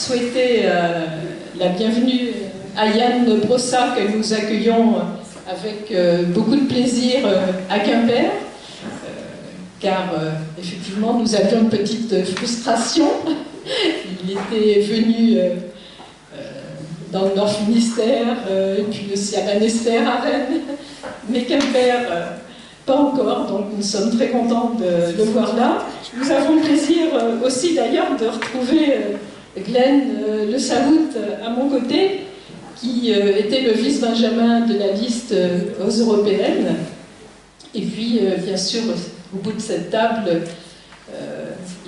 souhaiter la bienvenue à Yann Brossard, que nous accueillons avec beaucoup de plaisir à Quimper, car effectivement nous avions une petite frustration. Il était venu dans le Nord Finistère, et puis aussi à Lanester, à Rennes, mais Quimper, pas encore, donc nous sommes très contents de le voir là. Nous avons le plaisir aussi d'ailleurs de retrouver Glenn Le Saout à mon côté, qui était le vice-benjamin de la liste aux européennes. Et puis, bien sûr, au bout de cette table,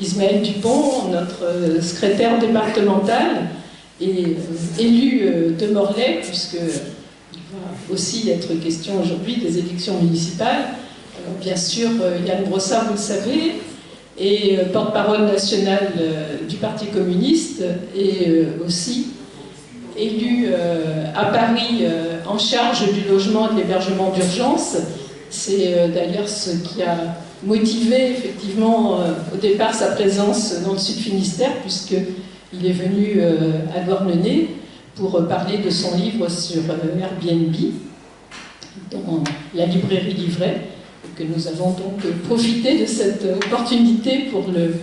Ismaël Dupont, notre secrétaire départemental, et élu de Morlaix, puisqu'il va aussi être question aujourd'hui des élections municipales. Bien sûr, Yann Brossard, vous le savez, est porte-parole nationale du Parti communiste et aussi élu à Paris en charge du logement et de l'hébergement d'urgence. C'est d'ailleurs ce qui a motivé effectivement au départ sa présence dans le Sud Finistère, puisqu'il est venu à Douarnenez pour parler de son livre sur Airbnb dans la librairie Livret, et que nous avons donc profité de cette opportunité pour le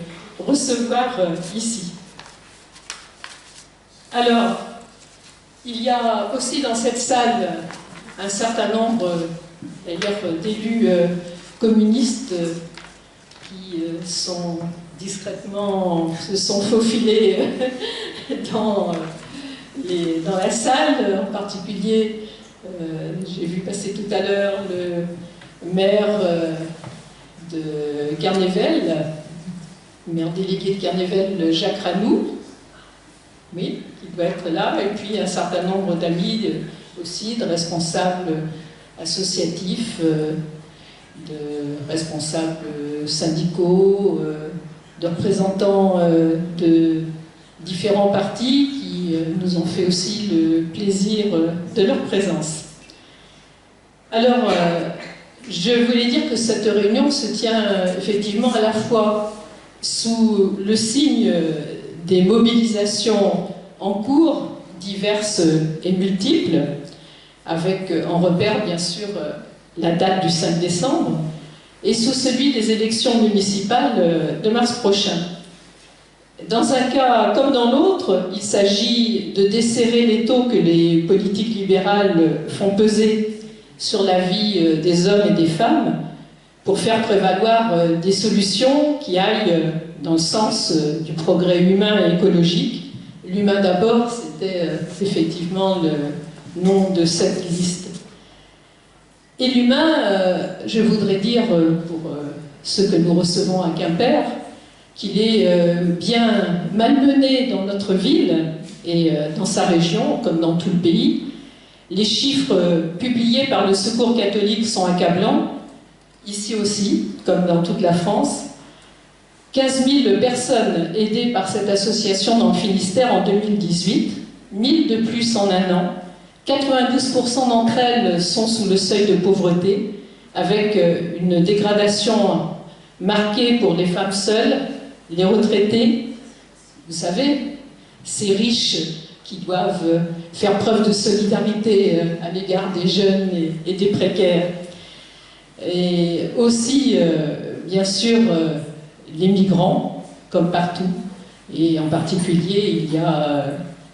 recevoir ici. Alors, il y a aussi dans cette salle un certain nombre d'ailleurs d'élus communistes qui sont discrètement se sont faufilés dans la salle. En particulier, j'ai vu passer tout à l'heure le maire de Carnével, maire délégué de Carnével, Jacques Ranou, oui, qui doit être là, et puis un certain nombre d'amis aussi, de responsables associatifs, de responsables syndicaux, de représentants de différents partis qui nous ont fait aussi le plaisir de leur présence. Alors, je voulais dire que cette réunion se tient effectivement à la fois sous le signe des mobilisations en cours, diverses et multiples, avec en repère bien sûr la date du 5 décembre, et sous celui des élections municipales de mars prochain. Dans un cas comme dans l'autre, il s'agit de desserrer l'étau que les politiques libérales font peser sur la vie des hommes et des femmes pour faire prévaloir des solutions qui aillent dans le sens du progrès humain et écologique. L'humain d'abord, c'était effectivement le nom de cette liste. Et l'humain, je voudrais dire pour ceux que nous recevons à Quimper, qu'il est bien malmené dans notre ville et dans sa région, comme dans tout le pays. Les chiffres publiés par le Secours catholique sont accablants, ici aussi, comme dans toute la France. 15 000 personnes aidées par cette association dans le Finistère en 2018, 1000 de plus en un an. 92% d'entre elles sont sous le seuil de pauvreté, avec une dégradation marquée pour les femmes seules, les retraités. Vous savez, ces riches qui doivent faire preuve de solidarité à l'égard des jeunes et des précaires. Et aussi, bien sûr, les migrants, comme partout. Et en particulier, il y a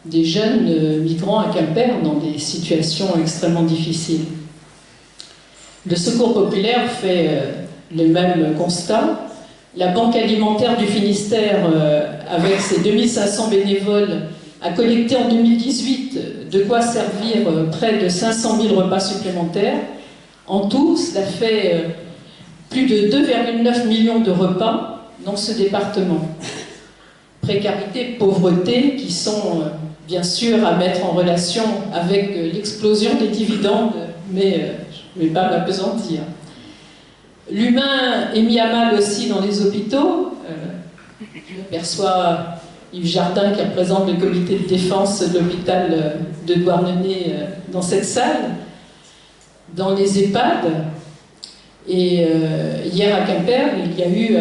des jeunes migrants à Quimper dans des situations extrêmement difficiles. Le Secours populaire fait le même constat. La Banque alimentaire du Finistère, avec ses 2500 bénévoles, a collecté en 2018 de quoi servir près de 500 000 repas supplémentaires. En tout, cela fait plus de 2,9 millions de repas dans ce département. Précarité, pauvreté, qui sont bien sûr à mettre en relation avec l'explosion des dividendes, mais je ne vais pas m'appesantir. L'humain est mis à mal aussi dans les hôpitaux. Je perçois Yves Jardin, qui représente le comité de défense de l'hôpital de Douarnenez dans cette salle, dans les EHPAD. Et hier à Quimper, il y a eu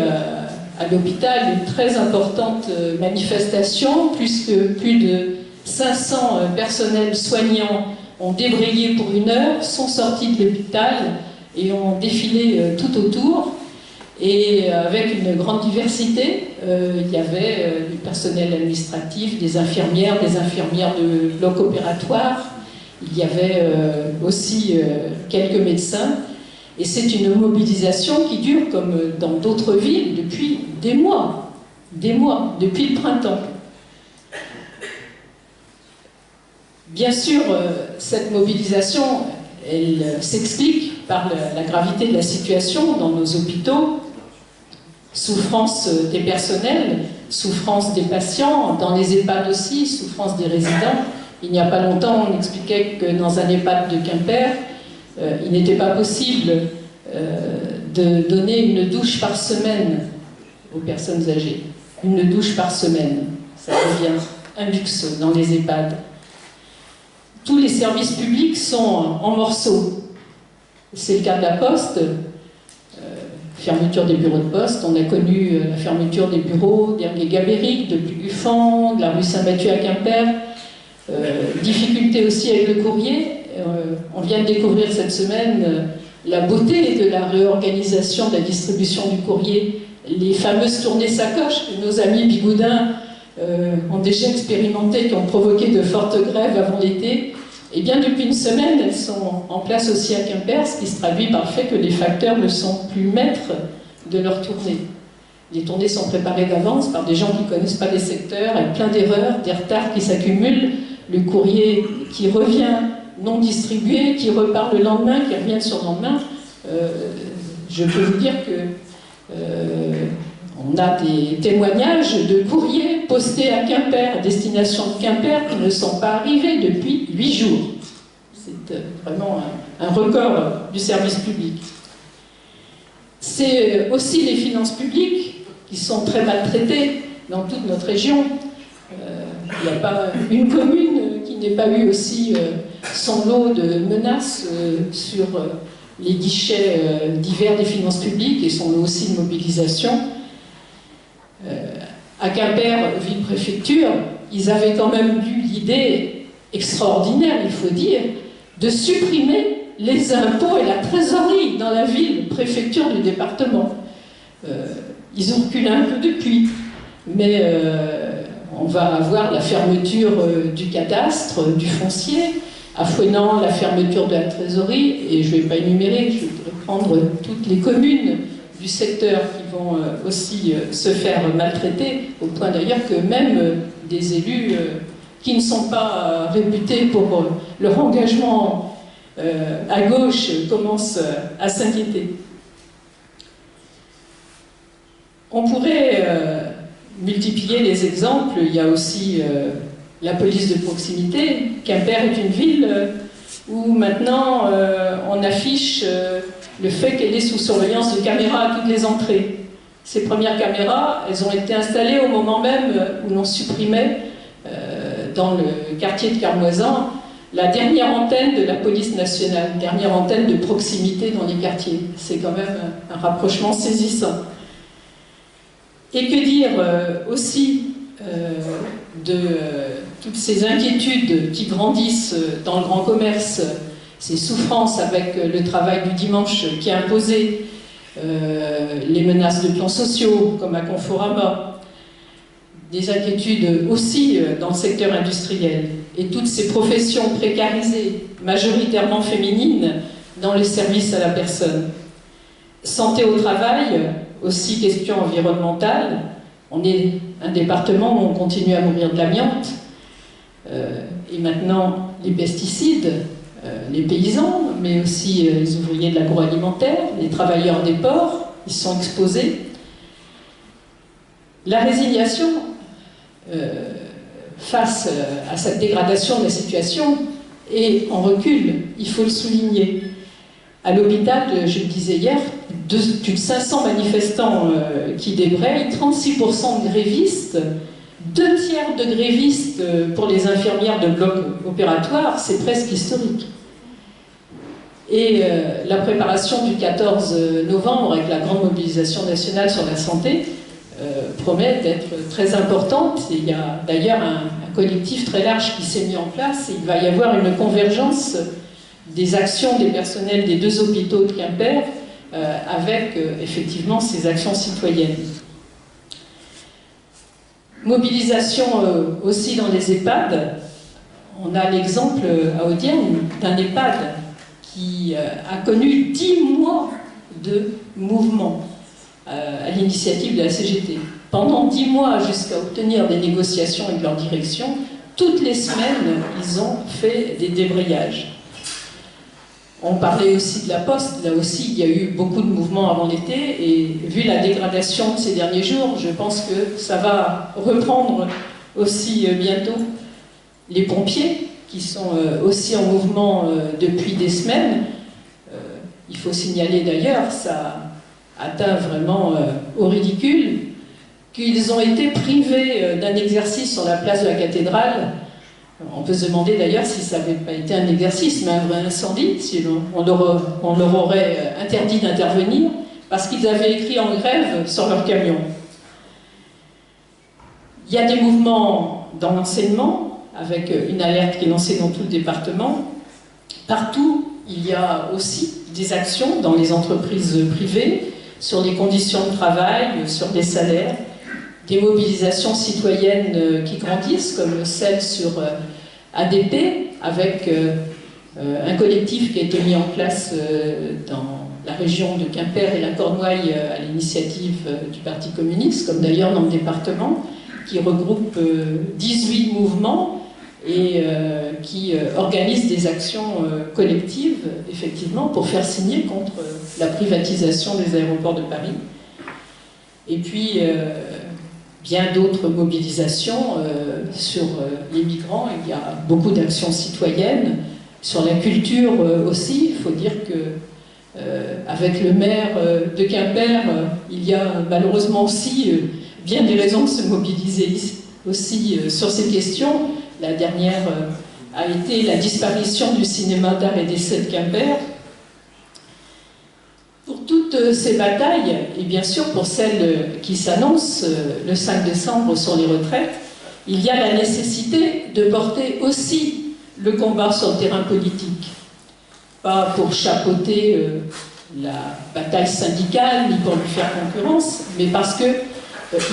à l'hôpital une très importante manifestation, puisque plus de 500 personnels soignants ont débrayé pour 1 heure, sont sortis de l'hôpital et ont défilé tout autour. Et avec une grande diversité, il y avait du personnel administratif, des infirmières de bloc opératoire, il y avait aussi quelques médecins. Et c'est une mobilisation qui dure, comme dans d'autres villes, depuis des mois, depuis le printemps. Bien sûr, cette mobilisation, elle s'explique par la gravité de la situation dans nos hôpitaux, souffrance des personnels, souffrance des patients, dans les EHPAD aussi, souffrance des résidents. Il n'y a pas longtemps, on expliquait que dans un EHPAD de Quimper, il n'était pas possible de donner une douche par semaine aux personnes âgées. Une douche par semaine, ça devient un luxe dans les EHPAD. Tous les services publics sont en morceaux. C'est le cas de la Poste, fermeture des bureaux de poste. On a connu la fermeture des bureaux d'Hergé-Gabéric, de Buffon, de la rue Saint-Mathieu à Quimper. Difficulté aussi avec le courrier. On vient de découvrir cette semaine la beauté de la réorganisation de la distribution du courrier. Les fameuses tournées sacoches que nos amis bigoudins ont déjà expérimenté, qui ont provoqué de fortes grèves avant l'été. Et bien depuis une semaine, elles sont en place aussi à Quimper, ce qui se traduit par le fait que les facteurs ne sont plus maîtres de leurs tournées. Les tournées sont préparées d'avance par des gens qui ne connaissent pas les secteurs, avec plein d'erreurs, des retards qui s'accumulent, le courrier qui revient non distribué, qui repart le lendemain, qui revient sur le lendemain. Je peux vous dire que on a des témoignages de courriers postés à Quimper, à destination de Quimper, qui ne sont pas arrivés depuis 8 jours. C'est vraiment un record du service public. C'est aussi les finances publiques qui sont très maltraitées dans toute notre région. Il n'y a pas une commune qui n'ait pas eu aussi son lot de menaces sur les guichets divers des finances publiques et son lot aussi de mobilisation. À Quimper, ville-préfecture, ils avaient quand même eu l'idée extraordinaire, il faut dire, de supprimer les impôts et la trésorerie dans la ville-préfecture du département. Ils ont reculé un peu depuis, mais on va avoir la fermeture du cadastre, du foncier, à Fouesnant, la fermeture de la trésorerie, et je ne vais pas énumérer, je voudrais prendre toutes les communes du secteur qui vont aussi se faire maltraiter, au point d'ailleurs que même des élus qui ne sont pas réputés pour leur engagement à gauche commencent à s'inquiéter. On pourrait multiplier les exemples. Il y a aussi la police de proximité. Quimper est une ville où maintenant on affiche le fait qu'elle est sous surveillance de caméras à toutes les entrées. Ces premières caméras, elles ont été installées au moment même où l'on supprimait dans le quartier de Carmoisan la dernière antenne de la police nationale, dernière antenne de proximité dans les quartiers. C'est quand même un rapprochement saisissant. Et que dire aussi de toutes ces inquiétudes qui grandissent dans le grand commerce, ces souffrances avec le travail du dimanche qui est imposé, les menaces de plans sociaux comme à Conforama, des inquiétudes aussi dans le secteur industriel et toutes ces professions précarisées, majoritairement féminines, dans les services à la personne. Santé au travail, aussi question environnementale. On est un département où on continue à mourir de l'amiante. Et maintenant, les pesticides, les paysans, mais aussi les ouvriers de l'agroalimentaire, les travailleurs des ports, ils sont exposés. La résignation face à cette dégradation de la situation est en recul, il faut le souligner. À l'hôpital, je le disais hier, plus de 500 manifestants qui débrayent, 36% de grévistes, 2 tiers de grévistes pour les infirmières de bloc opératoire, c'est presque historique. Et la préparation du 14 novembre avec la grande mobilisation nationale sur la santé, promet d'être très importante. Et il y a d'ailleurs un collectif très large qui s'est mis en place et il va y avoir une convergence des actions des personnels des 2 hôpitaux de Quimper avec effectivement ces actions citoyennes. Mobilisation aussi dans les EHPAD. On a l'exemple à Audierne d'un EHPAD qui a connu 10 mois de mouvement à l'initiative de la CGT. Pendant 10 mois, jusqu'à obtenir des négociations avec leur direction, toutes les semaines, ils ont fait des débrayages. On parlait aussi de la Poste, là aussi il y a eu beaucoup de mouvements avant l'été, et vu la dégradation de ces derniers jours, je pense que ça va reprendre aussi bientôt. Les pompiers, qui sont aussi en mouvement depuis des semaines, il faut signaler d'ailleurs, ça atteint vraiment au ridicule, qu'ils ont été privés d'un exercice sur la place de la cathédrale. On peut se demander d'ailleurs si ça n'avait pas été un exercice, mais un vrai incendie, si on leur aurait interdit d'intervenir, parce qu'ils avaient écrit en grève sur leur camion. Il y a des mouvements dans l'enseignement, avec une alerte qui est lancée dans tout le département. Partout, il y a aussi des actions dans les entreprises privées, sur les conditions de travail, sur des salaires, des mobilisations citoyennes qui grandissent, comme celle sur ADP, avec un collectif qui a été mis en place dans la région de Quimper et la Cornouaille à l'initiative du Parti communiste, comme d'ailleurs dans le département, qui regroupe 18 mouvements et qui organise des actions collectives, effectivement, pour faire signer contre la privatisation des aéroports de Paris. Et puis, bien d'autres mobilisations sur les migrants. Il y a beaucoup d'actions citoyennes. Sur la culture aussi, il faut dire que avec le maire de Quimper, il y a malheureusement aussi bien des raisons de se mobiliser aussi sur ces questions. La dernière a été la disparition du cinéma d'art et d'essai de Quimper. Pour toutes ces batailles, et bien sûr pour celles qui s'annoncent le 5 décembre sur les retraites, il y a la nécessité de porter aussi le combat sur le terrain politique. Pas pour chapeauter la bataille syndicale, ni pour lui faire concurrence, mais parce que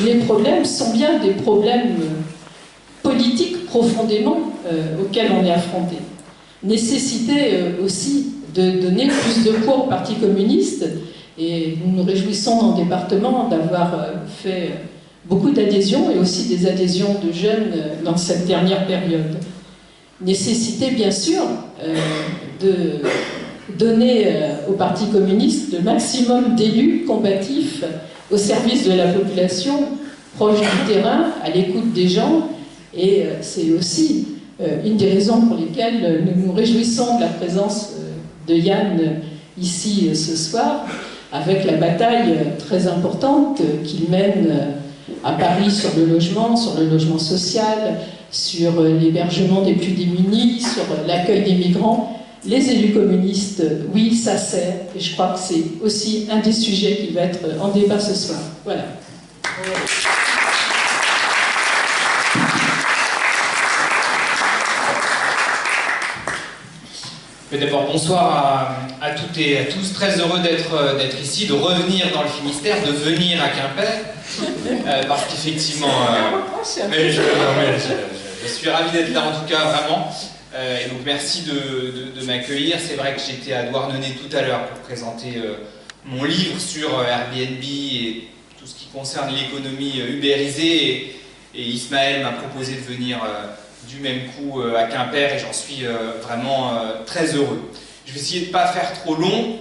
les problèmes sont bien des problèmes politiques profondément auxquels on est affronté. Nécessité aussi de donner plus de poids au Parti communiste, et nous nous réjouissons dans le département d'avoir fait beaucoup d'adhésions et aussi des adhésions de jeunes dans cette dernière période. Nécessité bien sûr de donner au Parti communiste le maximum d'élus combatifs au service de la population, proche du terrain, à l'écoute des gens, et c'est aussi une des raisons pour lesquelles nous nous réjouissons de la présence de Yann ici ce soir, avec la bataille très importante qu'il mène à Paris sur le logement social, sur l'hébergement des plus démunis, sur l'accueil des migrants. Les élus communistes, oui, ça sert, et je crois que c'est aussi un des sujets qui va être en débat ce soir. Voilà. D'abord, bonsoir à toutes et à tous. Très heureux d'être ici, de revenir dans le Finistère, de venir à Quimper, parce qu'effectivement, je suis ravi d'être là en tout cas, vraiment. Et donc merci de m'accueillir. C'est vrai que j'étais à Douarnenez tout à l'heure pour présenter mon livre sur Airbnb et tout ce qui concerne l'économie ubérisée. Et Ismaël m'a proposé de venir du même coup à Quimper et j'en suis vraiment très heureux. Je vais essayer de ne pas faire trop long.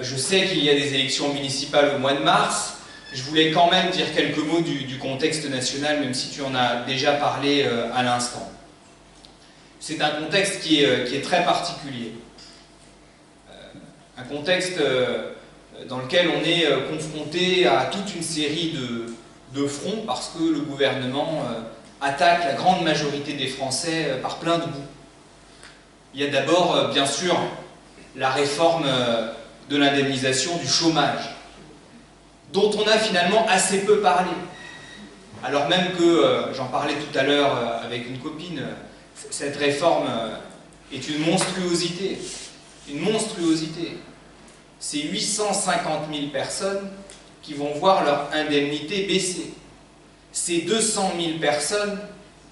Je sais qu'il y a des élections municipales au mois de mars. Je voulais quand même dire quelques mots du contexte national, même si tu en as déjà parlé à l'instant. C'est un contexte qui est très particulier. Un contexte dans lequel on est confronté à toute une série de fronts parce que le gouvernement attaque la grande majorité des Français par plein de bouts. Il y a d'abord, bien sûr, la réforme de l'indemnisation du chômage. dont on a finalement assez peu parlé. Alors même que, j'en parlais tout à l'heure avec une copine, cette réforme est une monstruosité. Une monstruosité. C'est 850 000 personnes qui vont voir leur indemnité baisser. C'est 200 000 personnes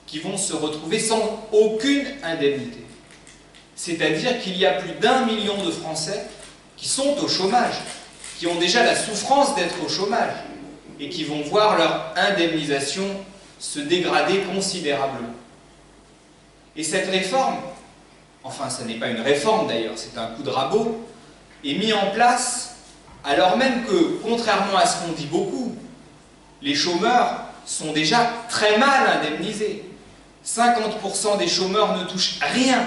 qui vont se retrouver sans aucune indemnité. C'est-à-dire qu'il y a plus d'1 million de Français qui sont au chômage, qui ont déjà la souffrance d'être au chômage, et qui vont voir leur indemnisation se dégrader considérablement. Et cette réforme, enfin ce n'est pas une réforme d'ailleurs, c'est un coup de rabot, est mis en place alors même que, contrairement à ce qu'on dit beaucoup, les chômeurs sont déjà très mal indemnisés. 50% des chômeurs ne touchent rien.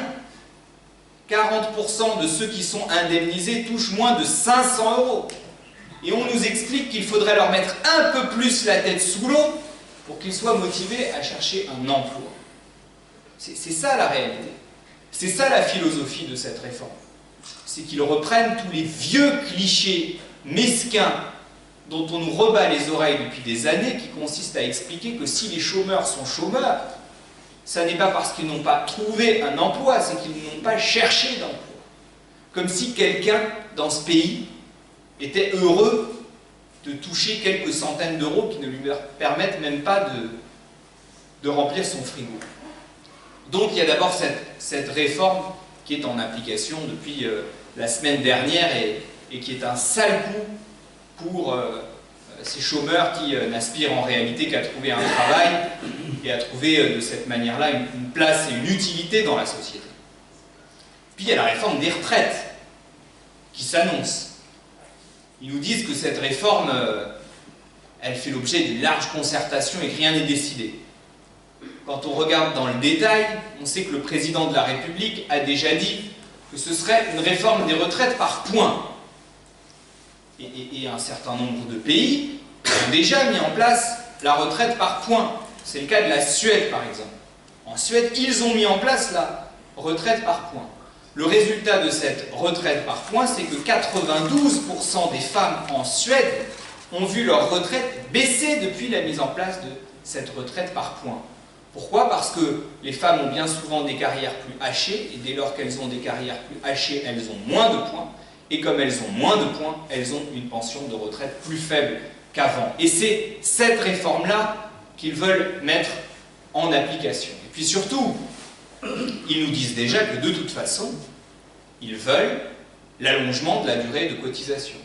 40% de ceux qui sont indemnisés touchent moins de 500 €. Et on nous explique qu'il faudrait leur mettre un peu plus la tête sous l'eau pour qu'ils soient motivés à chercher un emploi. C'est ça la réalité. C'est ça la philosophie de cette réforme. C'est qu'ils reprennent tous les vieux clichés mesquins dont on nous rebat les oreilles depuis des années, qui consistent à expliquer que si les chômeurs sont chômeurs, ça n'est pas parce qu'ils n'ont pas trouvé un emploi, c'est qu'ils n'ont pas cherché d'emploi. Comme si quelqu'un dans ce pays était heureux de toucher quelques centaines d'euros qui ne lui permettent même pas de remplir son frigo. Donc il y a d'abord cette réforme qui est en application depuis la semaine dernière et qui est un sale coup pour ces chômeurs qui n'aspirent en réalité qu'à trouver un travail et à trouver de cette manière-là une place et une utilité dans la société. Puis il y a la réforme des retraites qui s'annonce. Ils nous disent que cette réforme, elle fait l'objet d'une large concertation et que rien n'est décidé. Quand on regarde dans le détail, on sait que le président de la République a déjà dit que ce serait une réforme des retraites par points. Et un certain nombre de pays ont déjà mis en place la retraite par points. C'est le cas de la Suède, par exemple. En Suède, ils ont mis en place la retraite par points. Le résultat de cette retraite par points, c'est que 92% des femmes en Suède ont vu leur retraite baisser depuis la mise en place de cette retraite par points. Pourquoi? Parce que les femmes ont bien souvent des carrières plus hachées, et dès lors qu'elles ont des carrières plus hachées, elles ont moins de points, et comme elles ont moins de points, elles ont une pension de retraite plus faible qu'avant. Et c'est cette réforme-là qu'ils veulent mettre en application. Et puis surtout, ils nous disent déjà que de toute façon, ils veulent l'allongement de la durée de cotisation.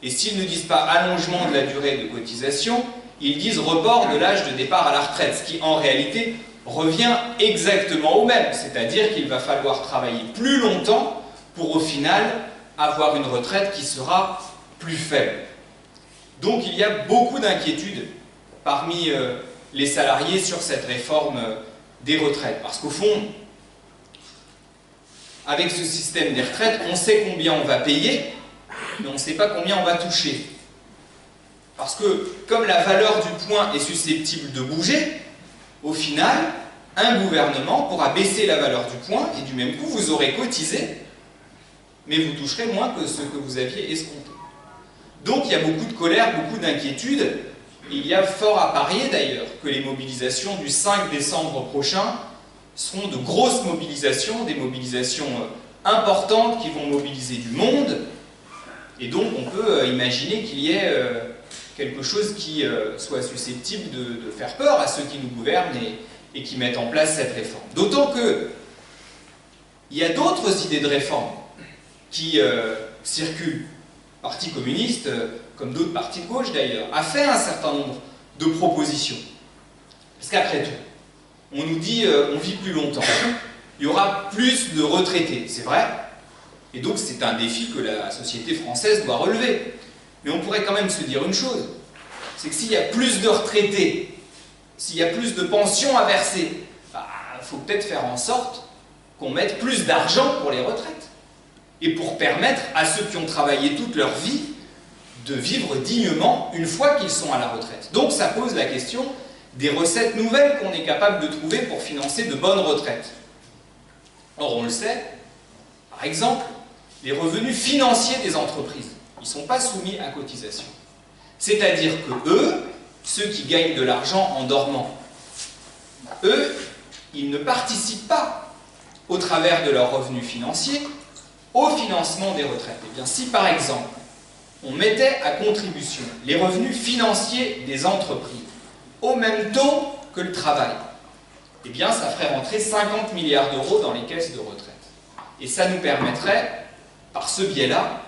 Et s'ils ne disent pas allongement de la durée de cotisation, ils disent report de l'âge de départ à la retraite, ce qui en réalité revient exactement au même, c'est-à-dire qu'il va falloir travailler plus longtemps pour au final avoir une retraite qui sera plus faible. Donc il y a beaucoup d'inquiétudes parmi les salariés sur cette réforme des retraites, parce qu'au fond, avec ce système des retraites, on sait combien on va payer, mais on ne sait pas combien on va toucher. Parce que, comme la valeur du point est susceptible de bouger, au final, un gouvernement pourra baisser la valeur du point, et du même coup, vous aurez cotisé, mais vous toucherez moins que ce que vous aviez escompté. Donc, il y a beaucoup de colère, beaucoup d'inquiétude. Il y a fort à parier, d'ailleurs, que les mobilisations du 5 décembre prochain seront de grosses mobilisations, des mobilisations importantes qui vont mobiliser du monde, et donc on peut imaginer qu'il y ait quelque chose qui soit susceptible de faire peur à ceux qui nous gouvernent et qui mettent en place cette réforme. D'autant que il y a d'autres idées de réforme qui circulent. Le Parti communiste, comme d'autres partis de gauche d'ailleurs, a fait un certain nombre de propositions. Parce qu'après tout, on nous dit on vit plus longtemps, il y aura plus de retraités, c'est vrai, et donc c'est un défi que la société française doit relever. Mais on pourrait quand même se dire une chose, c'est que s'il y a plus de retraités, s'il y a plus de pensions à verser, il faut peut-être faire en sorte qu'on mette plus d'argent pour les retraites. Et pour permettre à ceux qui ont travaillé toute leur vie de vivre dignement une fois qu'ils sont à la retraite. Donc ça pose la question des recettes nouvelles qu'on est capable de trouver pour financer de bonnes retraites. Or on le sait, par exemple, les revenus financiers des entreprises, ils ne sont pas soumis à cotisation. C'est-à-dire que eux, ceux qui gagnent de l'argent en dormant, eux, ils ne participent pas, au travers de leurs revenus financiers, au financement des retraites. Et bien, si par exemple, on mettait à contribution les revenus financiers des entreprises au même taux que le travail, eh bien, ça ferait rentrer 50 milliards d'euros dans les caisses de retraite. Et ça nous permettrait, par ce biais-là,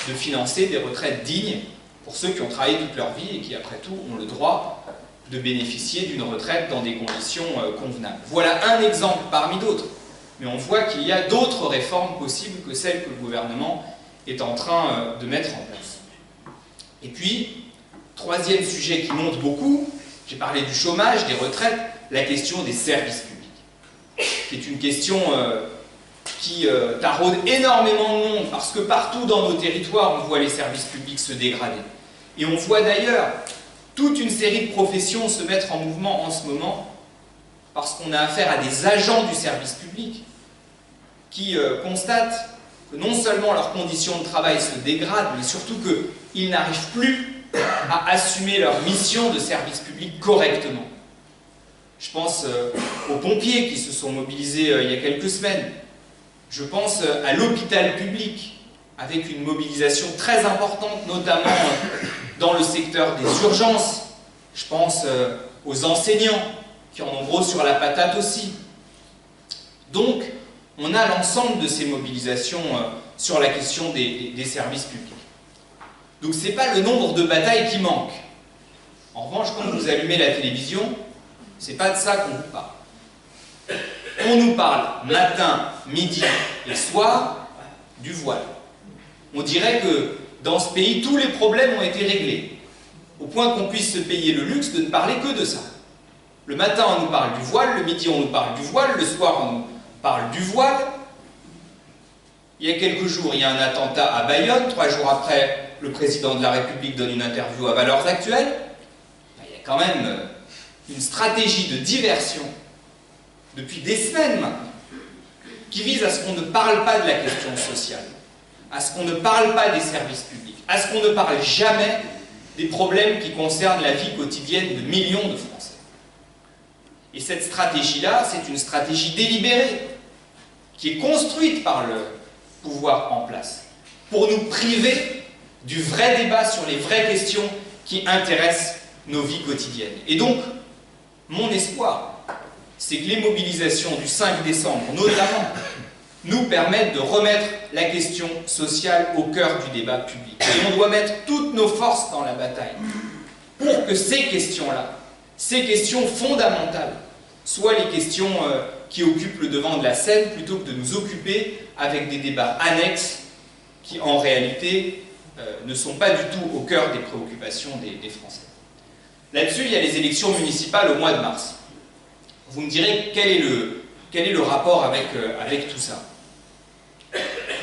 de financer des retraites dignes pour ceux qui ont travaillé toute leur vie et qui, après tout, ont le droit de bénéficier d'une retraite dans des conditions convenables. Voilà un exemple parmi d'autres. Mais on voit qu'il y a d'autres réformes possibles que celles que le gouvernement est en train de mettre en place. Et puis, troisième sujet qui monte beaucoup, j'ai parlé du chômage, des retraites, la question des services publics, qui est une question qui taraude énormément de monde, parce que partout dans nos territoires, on voit les services publics se dégrader. Et on voit d'ailleurs toute une série de professions se mettre en mouvement en ce moment, parce qu'on a affaire à des agents du service public qui constatent que non seulement leurs conditions de travail se dégradent, mais surtout qu'ils n'arrivent plus à assumer leur mission de service public correctement. Je pense aux pompiers qui se sont mobilisés il y a quelques semaines. Je pense à l'hôpital public, avec une mobilisation très importante, notamment dans le secteur des urgences. Je pense aux enseignants, qui en ont gros sur la patate aussi. Donc, on a l'ensemble de ces mobilisations sur la question des services publics. Donc, ce n'est pas le nombre de batailles qui manque. En revanche, quand vous allumez la télévision, ce n'est pas de ça qu'on vous parle. On nous parle matin, midi et soir du voile. On dirait que dans ce pays, tous les problèmes ont été réglés, au point qu'on puisse se payer le luxe de ne parler que de ça. Le matin, on nous parle du voile, le midi, on nous parle du voile, le soir, on nous parle du voile. Il y a quelques jours, il y a un attentat à Bayonne. 3 jours après, le président de la République donne une interview à Valeurs Actuelles. Il y a quand même une stratégie de diversion depuis des semaines maintenant, qui vise à ce qu'on ne parle pas de la question sociale, à ce qu'on ne parle pas des services publics, à ce qu'on ne parle jamais des problèmes qui concernent la vie quotidienne de millions de Français. Et cette stratégie-là, c'est une stratégie délibérée, qui est construite par le pouvoir en place, pour nous priver du vrai débat sur les vraies questions qui intéressent nos vies quotidiennes. Et donc, mon espoir, c'est que les mobilisations du 5 décembre, notamment, nous permettent de remettre la question sociale au cœur du débat public. Et on doit mettre toutes nos forces dans la bataille pour que ces questions-là, ces questions fondamentales, soient les questions qui occupent le devant de la scène, plutôt que de nous occuper avec des débats annexes qui, en réalité, ne sont pas du tout au cœur des préoccupations des Français. Là-dessus, il y a les élections municipales au mois de mars. Vous me direz quel est le rapport avec tout ça.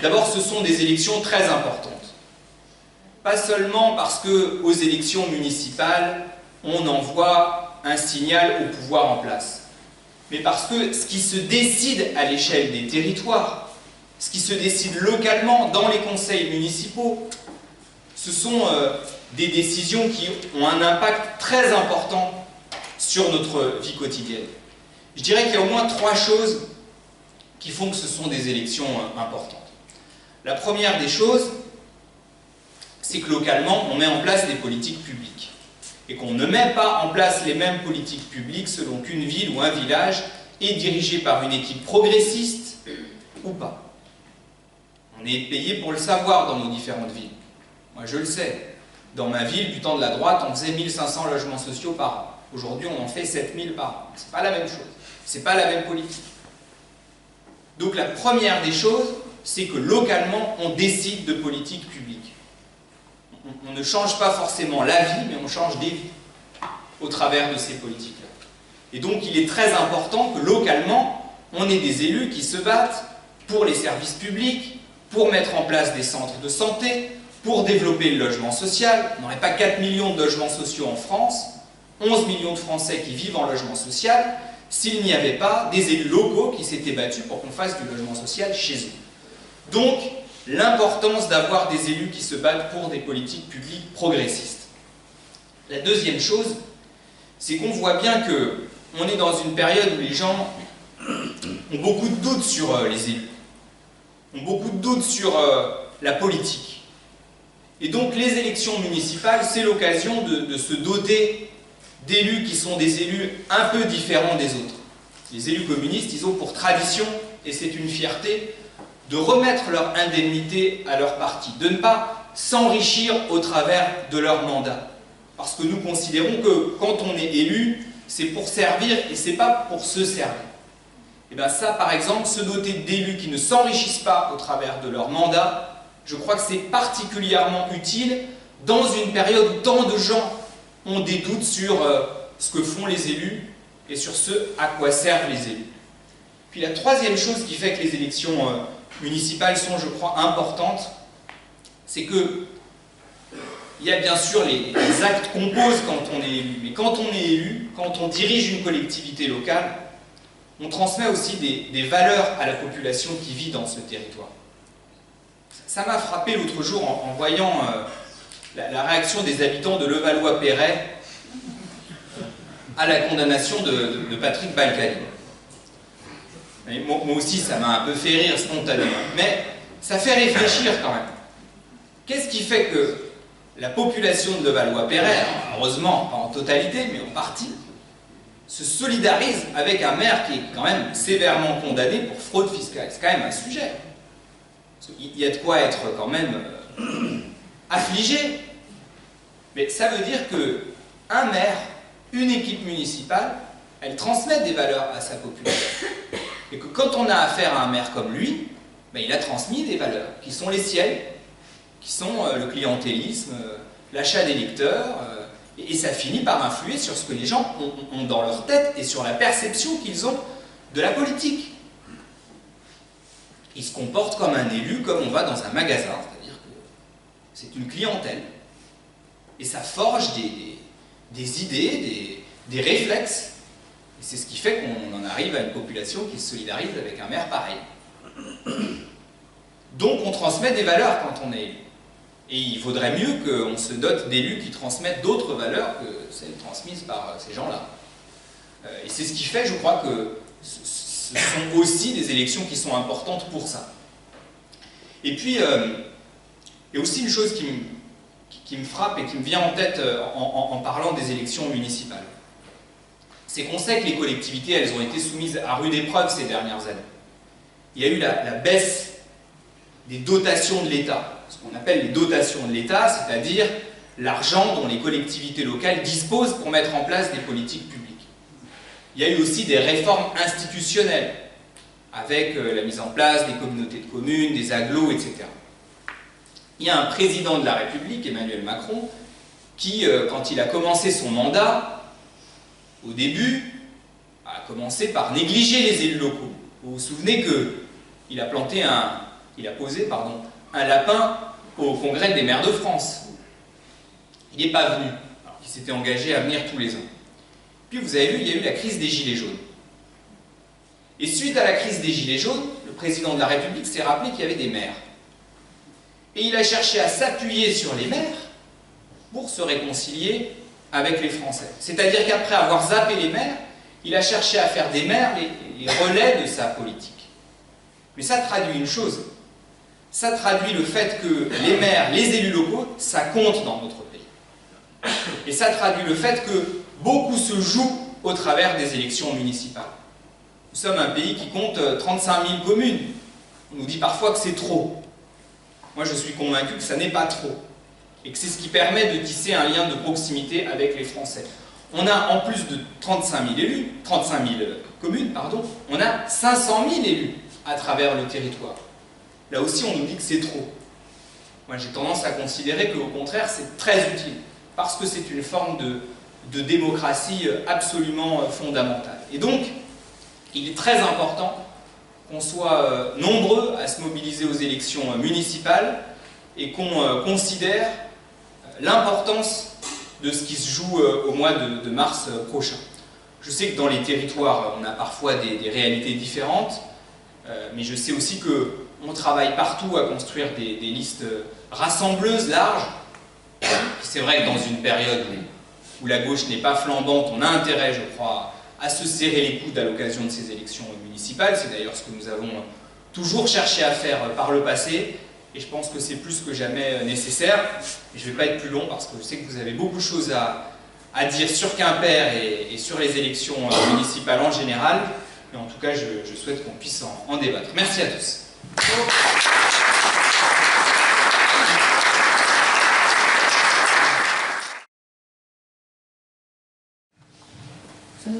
D'abord, ce sont des élections très importantes. Pas seulement parce qu'aux élections municipales, on envoie un signal au pouvoir en place, mais parce que ce qui se décide à l'échelle des territoires, ce qui se décide localement dans les conseils municipaux, ce sont des décisions qui ont un impact très important sur notre vie quotidienne. Je dirais qu'il y a au moins 3 choses qui font que ce sont des élections importantes. La première des choses, c'est que localement, on met en place des politiques publiques. Et qu'on ne met pas en place les mêmes politiques publiques selon qu'une ville ou un village est dirigé par une équipe progressiste ou pas. On est payé pour le savoir dans nos différentes villes. Moi, je le sais. Dans ma ville, du temps de la droite, on faisait 1500 logements sociaux par an. Aujourd'hui, on en fait 7000 par an. C'est pas la même chose. C'est pas la même politique. Donc la première des choses, c'est que localement, on décide de politique publique. On ne change pas forcément la vie, mais on change des vies au travers de ces politiques-là. Et donc, il est très important que localement, on ait des élus qui se battent pour les services publics, pour mettre en place des centres de santé, pour développer le logement social. On n'aurait pas 4 millions de logements sociaux en France, 11 millions de Français qui vivent en logement social, s'il n'y avait pas des élus locaux qui s'étaient battus pour qu'on fasse du logement social chez eux. Donc, l'importance d'avoir des élus qui se battent pour des politiques publiques progressistes. La deuxième chose, c'est qu'on voit bien qu'on est dans une période où les gens ont beaucoup de doutes sur les élus, ont beaucoup de doutes sur la politique. Et donc les élections municipales, c'est l'occasion de se doter d'élus qui sont des élus un peu différents des autres. Les élus communistes, ils ont pour tradition, et c'est une fierté, de remettre leur indemnité à leur parti, de ne pas s'enrichir au travers de leur mandat. Parce que nous considérons que quand on est élu, c'est pour servir et c'est pas pour se servir. Et bien ça, par exemple, se doter d'élus qui ne s'enrichissent pas au travers de leur mandat, je crois que c'est particulièrement utile dans une période où tant de gens ont des doutes sur ce que font les élus et sur ce à quoi servent les élus. Puis la troisième chose qui fait que les élections municipales sont, je crois, importantes, c'est que il y a bien sûr les actes qu'on pose quand on est élu, mais quand on est élu, quand on dirige une collectivité locale, on transmet aussi des valeurs à la population qui vit dans ce territoire. Ça m'a frappé l'autre jour en voyant la réaction des habitants de Levallois-Perret à la condamnation de Patrick Balkany. Moi aussi, ça m'a un peu fait rire spontanément, mais ça fait réfléchir quand même. Qu'est-ce qui fait que la population de Levallois-Perret, heureusement pas en totalité, mais en partie, se solidarise avec un maire qui est quand même sévèrement condamné pour fraude fiscale? C'est quand même un sujet. Il y a de quoi être quand même affligé. Mais ça veut dire qu'un maire, une équipe municipale, elle transmet des valeurs à sa population. Et que quand on a affaire à un maire comme lui, ben il a transmis des valeurs qui sont les siennes, qui sont le clientélisme, l'achat d'électeurs, et ça finit par influer sur ce que les gens ont dans leur tête et sur la perception qu'ils ont de la politique. Ils se comportent comme un élu, comme on va dans un magasin, c'est-à-dire que c'est une clientèle. Et ça forge des idées, des réflexes. Et c'est ce qui fait qu'on en arrive à une population qui se solidarise avec un maire pareil. Donc on transmet des valeurs quand on est élu. Et il vaudrait mieux qu'on se dote d'élus qui transmettent d'autres valeurs que celles transmises par ces gens-là. Et c'est ce qui fait, je crois, que ce sont aussi des élections qui sont importantes pour ça. Et puis, il y a aussi une chose qui me frappe et qui me vient en tête en parlant des élections municipales. C'est qu'on sait que les collectivités, elles ont été soumises à rude épreuve ces dernières années. Il y a eu la baisse des dotations de l'État, ce qu'on appelle les dotations de l'État, c'est-à-dire l'argent dont les collectivités locales disposent pour mettre en place des politiques publiques. Il y a eu aussi des réformes institutionnelles, avec la mise en place des communautés de communes, des agglos, etc. Il y a un président de la République, Emmanuel Macron, qui, quand il a commencé son mandat, au début, a commencé par négliger les élus locaux. Vous vous souvenez qu'il a posé un lapin au congrès des maires de France. Il n'est pas venu, alors qu'il s'était engagé à venir tous les ans. Puis vous avez vu, il y a eu la crise des Gilets jaunes. Et suite à la crise des Gilets jaunes, le président de la République s'est rappelé qu'il y avait des maires. Et il a cherché à s'appuyer sur les maires pour se réconcilier avec les Français. C'est-à-dire qu'après avoir zappé les maires, il a cherché à faire des maires les relais de sa politique. Mais ça traduit une chose. Ça traduit le fait que les maires, les élus locaux, ça compte dans notre pays. Et ça traduit le fait que beaucoup se joue au travers des élections municipales. Nous sommes un pays qui compte 35 000 communes. On nous dit parfois que c'est trop. Moi, je suis convaincu que ça n'est pas trop. Et que c'est ce qui permet de tisser un lien de proximité avec les Français. On a, en plus de 35 000 communes, on a 500 000 élus à travers le territoire. Là aussi, on nous dit que c'est trop. Moi, j'ai tendance à considérer qu'au contraire, c'est très utile, parce que c'est une forme de démocratie absolument fondamentale. Et donc, il est très important qu'on soit nombreux à se mobiliser aux élections municipales et qu'on considère l'importance de ce qui se joue au mois de mars prochain. Je sais que dans les territoires, on a parfois des réalités différentes, mais je sais aussi qu'on travaille partout à construire des listes rassembleuses, larges. C'est vrai que dans une période où où la gauche n'est pas flambante, on a intérêt, je crois, à se serrer les coudes à l'occasion de ces élections municipales. C'est d'ailleurs ce que nous avons toujours cherché à faire par le passé, et je pense que c'est plus que jamais nécessaire. Et je ne vais pas être plus long parce que je sais que vous avez beaucoup de choses à dire sur Quimper et sur les élections municipales en général, mais en tout cas je souhaite qu'on puisse en débattre. Merci à tous.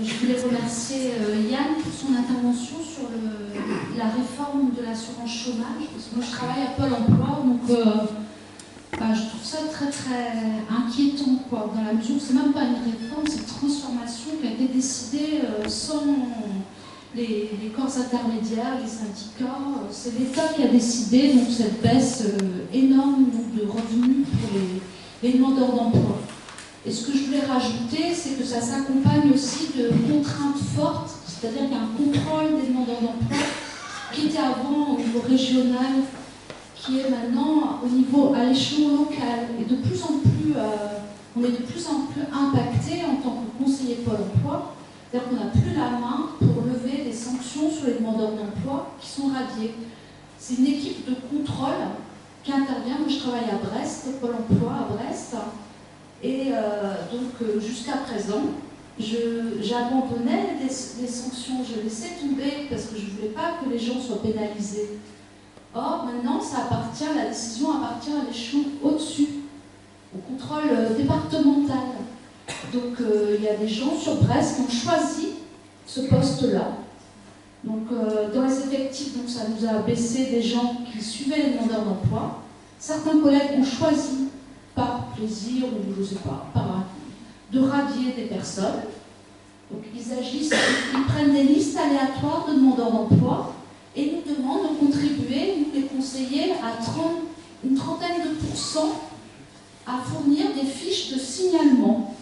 Je voulais remercier Yann pour son intervention sur la réforme de l'assurance chômage, parce que moi je travaille à Pôle emploi, donc je trouve ça très très inquiétant, quoi, dans la mesure où c'est même pas une réforme, c'est une transformation qui a été décidée sans les corps intermédiaires, les syndicats. C'est l'État qui a décidé donc cette baisse énorme donc, de revenus pour les demandeurs d'emploi. Et ce que je voulais rajouter, c'est que ça s'accompagne aussi de contraintes fortes, c'est-à-dire qu'il y a un contrôle des demandeurs d'emploi qui était avant au niveau régional, qui est maintenant au niveau à l'échelon local. Et de plus en plus, on est de plus en plus impacté en tant que conseiller Pôle emploi, c'est-à-dire qu'on n'a plus la main pour lever des sanctions sur les demandeurs d'emploi qui sont radiés. C'est une équipe de contrôle qui intervient. Moi, je travaille à Brest, Pôle emploi à Brest. Et donc jusqu'à présent, j'abandonnais les sanctions, je laissais tomber parce que je ne voulais pas que les gens soient pénalisés. Or, maintenant, la décision appartient à l'échelon au-dessus, au contrôle départemental. Donc il y a des gens sur Brest qui ont choisi ce poste-là. Donc dans les effectifs, donc, ça nous a baissé des gens qui suivaient les demandeurs d'emploi. Certains collègues ont choisi par plaisir ou je ne sais pas, de radier des personnes. Donc ils agissent, ils prennent des listes aléatoires de demandeurs d'emploi et nous demandent de contribuer, nous les conseillers, à une trentaine de pourcents à fournir des fiches de signalement.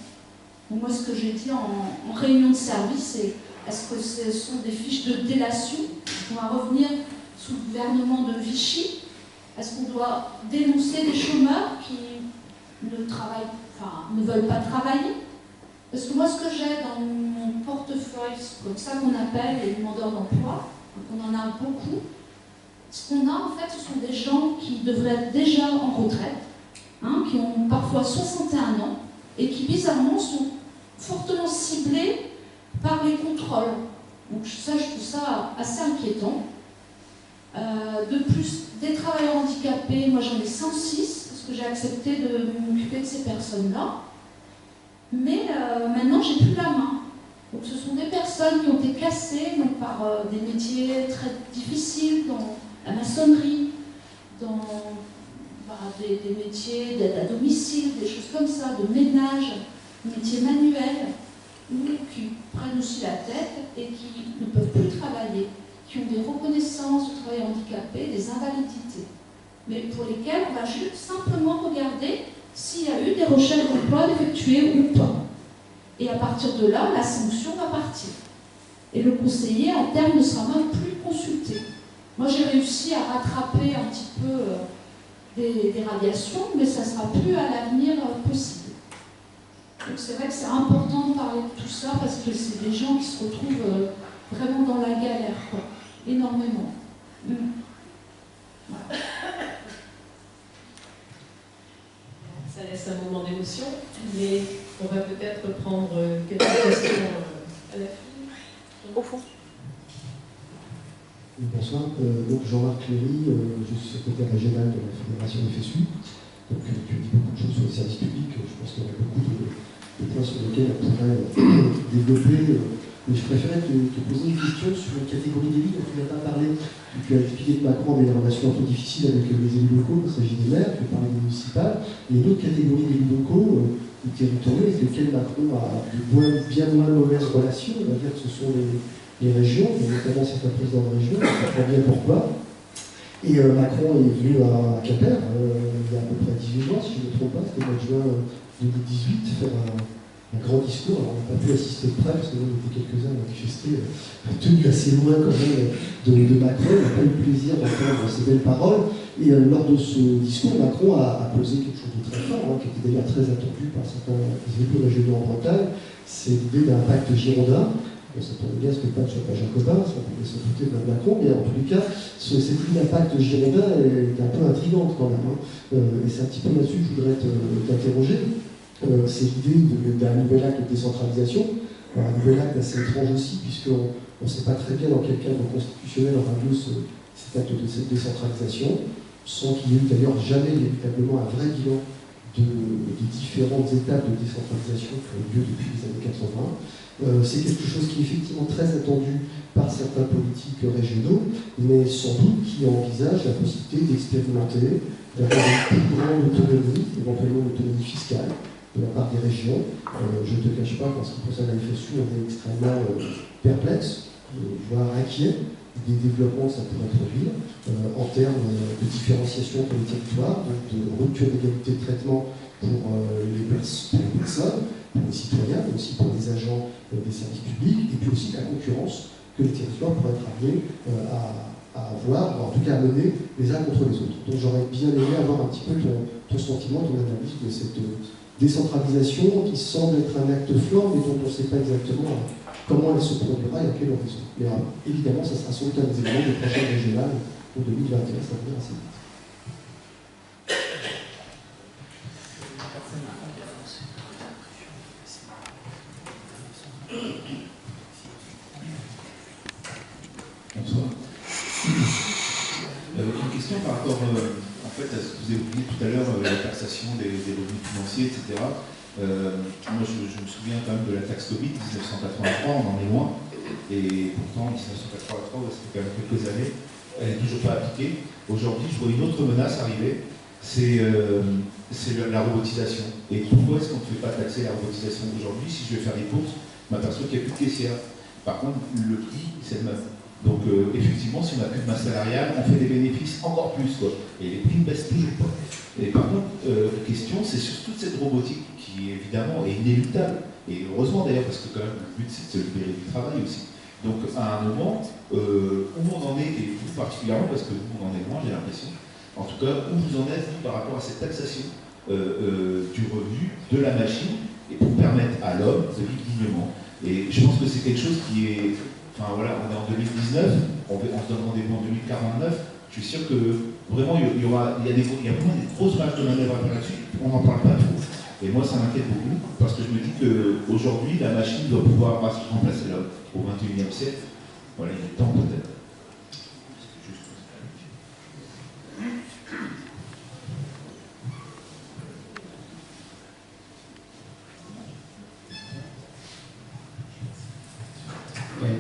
Donc moi, ce que j'ai dit en réunion de service, c'est est-ce que ce sont des fiches de délation? On va revenir sous le gouvernement de Vichy. Est-ce qu'on doit dénoncer des chômeurs qui ne veulent pas travailler? Parce que moi, ce que j'ai dans mon portefeuille, c'est comme ça qu'on appelle les demandeurs d'emploi, on en a beaucoup. Ce qu'on a, en fait, ce sont des gens qui devraient être déjà en retraite, qui ont parfois 61 ans, et qui, bizarrement, sont fortement ciblés par les contrôles. Donc ça, je trouve ça assez inquiétant. De plus, des travailleurs handicapés, moi j'en ai 106, parce que j'ai accepté de m'occuper de ces personnes-là. Mais maintenant, j'ai plus la main. Donc ce sont des personnes qui ont été classées donc, par des métiers très difficiles, dans la maçonnerie, dans des métiers d'aide à domicile, des choses comme ça, de ménage, métiers manuels, qui prennent aussi la tête et qui ne peuvent plus travailler, qui ont des reconnaissances de travail handicapé, des invalidités, mais pour lesquelles on va juste simplement regarder s'il y a eu des recherches d'emploi effectuées ou pas. Et à partir de là, la sanction va partir. Et le conseiller, à terme, ne sera même plus consulté. Moi, j'ai réussi à rattraper un petit peu des radiations, mais ça ne sera plus à l'avenir possible. Donc c'est vrai que c'est important de parler de tout ça, parce que c'est des gens qui se retrouvent vraiment dans la galère, quoi. Énormément. Voilà. Ça laisse un moment d'émotion, mais on va peut-être prendre quelques questions à la fin. Au fond. Bonsoir, donc Jean-Marc Cléry, je suis secrétaire régional de la Fédération FSU. Donc tu as dit beaucoup de choses sur les services publics, je pense qu'il y a beaucoup de points sur lesquels on pourrait développer. Mais je préférais te poser une question sur une catégorie d'élus dont tu n'as pas parlé. Tu as expliqué que Macron avait des relations un peu difficiles avec les élus locaux, il s'agit des maires, tu as parlé des municipales. Il y a une autre catégorie d'élus locaux ou territoriaux avec lesquels Macron a bien moins mauvaises relations. On va dire que ce sont les régions, notamment certains présidents de région, on comprend bien pourquoi. Et Macron est venu à Quimper il y a à peu près 18 mois, si je ne me trompe pas, c'était le mois de juin 2018, faire un grand discours. Alors on n'a pas pu assister de près, parce que nous on était quelques-uns à manifester, tenu assez loin quand même de Macron. On n'a pas eu le plaisir d'entendre ces belles paroles. Et lors de ce discours, Macron a posé quelque chose de très fort, qui était d'ailleurs très attendu par certains élus régionaux en Bretagne, c'est l'idée d'un pacte girondin. Ça tombe bien, ce que le pacte soit pas jacobin, ça peut se douter de Macron, mais en tous les cas, cette idée d'un pacte girondin est un peu intrigante quand même. Et c'est un petit peu là-dessus que je voudrais t'interroger. C'est l'idée d'un nouvel acte de décentralisation. Alors, un nouvel acte assez étrange aussi, puisqu'on ne sait pas très bien dans quel cadre constitutionnel aura lieu cet acte de cette décentralisation, sans qu'il y ait eu d'ailleurs jamais véritablement un vrai bilan des différentes étapes de décentralisation qui ont eu lieu depuis les années 80. C'est quelque chose qui est effectivement très attendu par certains politiques régionaux, mais sans doute qui envisagent la possibilité d'expérimenter, d'avoir une plus grande autonomie, éventuellement une autonomie fiscale, de la part des régions. Je ne te cache pas qu'en ce qui concerne la FSU, on est extrêmement perplexe, voire inquiet des développements que ça pourrait produire en termes de différenciation pour les territoires, donc de rupture d'égalité de traitement pour les personnes, pour les citoyens, mais aussi pour les agents des services publics, et puis aussi la concurrence que les territoires pourraient être amenés à avoir, en tout cas à mener les uns contre les autres. Donc j'aurais bien aimé avoir un petit peu ton sentiment, ton analyse de cette décentralisation qui semble être un acte fort, mais dont on ne sait pas exactement comment elle se produira et à quel horizon. Mais évidemment, ça sera sans doute un des éléments des prochaines régionales pour 2021, ça va venir assez vite. Bonsoir. Une question par rapport en fait, à ce que vous évoquiez tout à l'heure, la taxation des revenus financiers, etc. Moi, je me souviens quand même de la taxe Covid 1983, on en est loin. Et pourtant, 1983, c'était quand même quelques années, elle n'est toujours pas appliquée. Aujourd'hui, je vois une autre menace arriver, c'est la robotisation. Et pourquoi est-ce qu'on ne fait pas taxer la robotisation aujourd'hui? Si je vais faire des courses, je m'aperçois qu'il n'y a plus de caissière. Par contre, le prix, c'est le même. Donc, effectivement, si on n'a plus de masse salariale, on fait des bénéfices encore plus, quoi. Et les prix ne baissent toujours pas. Et par contre, la question, c'est sur toute cette robotique qui, évidemment, est inéluctable. Et heureusement, d'ailleurs, parce que quand même, le but, c'est de se libérer du travail aussi. Donc, à un moment, où on en est, et vous particulièrement, parce que vous, on en est loin, j'ai l'impression, en tout cas, où vous en êtes, vous, par rapport à cette taxation du revenu, de la machine, et pour permettre à l'homme de vivre dignement. Et je pense que c'est quelque chose qui est... Enfin voilà, on est en 2019, on se donne rendez-vous en 2049, je suis sûr que vraiment il y a vraiment des grosses marges de manœuvre à faire là-dessus, on n'en parle pas trop. Et moi ça m'inquiète beaucoup, parce que je me dis qu'aujourd'hui la machine doit pouvoir remplacer l'homme au XXIe siècle. Voilà, il est temps peut-être.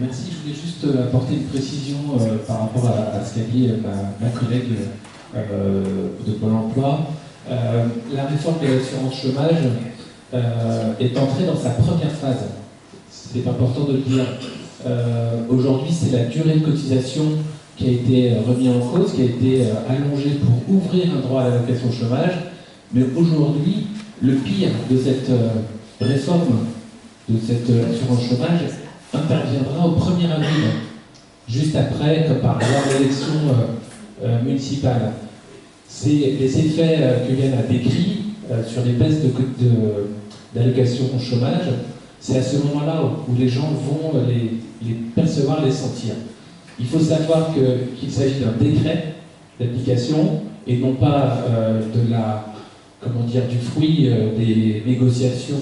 Merci, je voulais juste apporter une précision par rapport à ce qu'a dit ma collègue de Pôle emploi. La réforme de l'assurance chômage est entrée dans sa première phase. C'est important de le dire. Aujourd'hui, c'est la durée de cotisation qui a été remise en cause, qui a été allongée pour ouvrir un droit à l'allocation chômage. Mais aujourd'hui, le pire de cette réforme, de cette assurance chômage, interviendra au 1er avril, juste après, comme par hasard, l'élection municipale. C'est les effets que Yann a décrits sur les baisses d'allocation au chômage, c'est à ce moment-là où les gens vont les percevoir, les sentir. Il faut savoir qu'il s'agit d'un décret d'application et non pas du fruit des négociations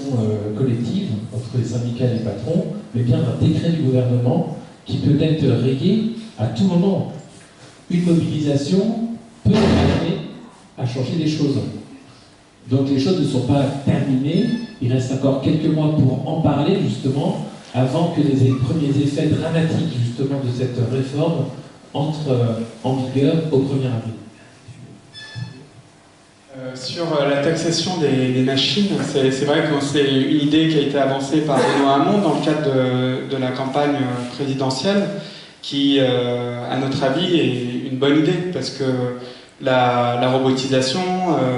collectives entre les syndicats et les patrons, mais bien un décret du gouvernement qui peut être rayé à tout moment. Une mobilisation peut amener à changer les choses. Donc les choses ne sont pas terminées, il reste encore quelques mois pour en parler justement, avant que les premiers effets dramatiques justement de cette réforme entrent en vigueur au 1er avril. Sur la taxation des machines, c'est vrai que c'est une idée qui a été avancée par Benoît Hamon dans le cadre de la campagne présidentielle, qui, à notre avis, est une bonne idée, parce que la robotisation,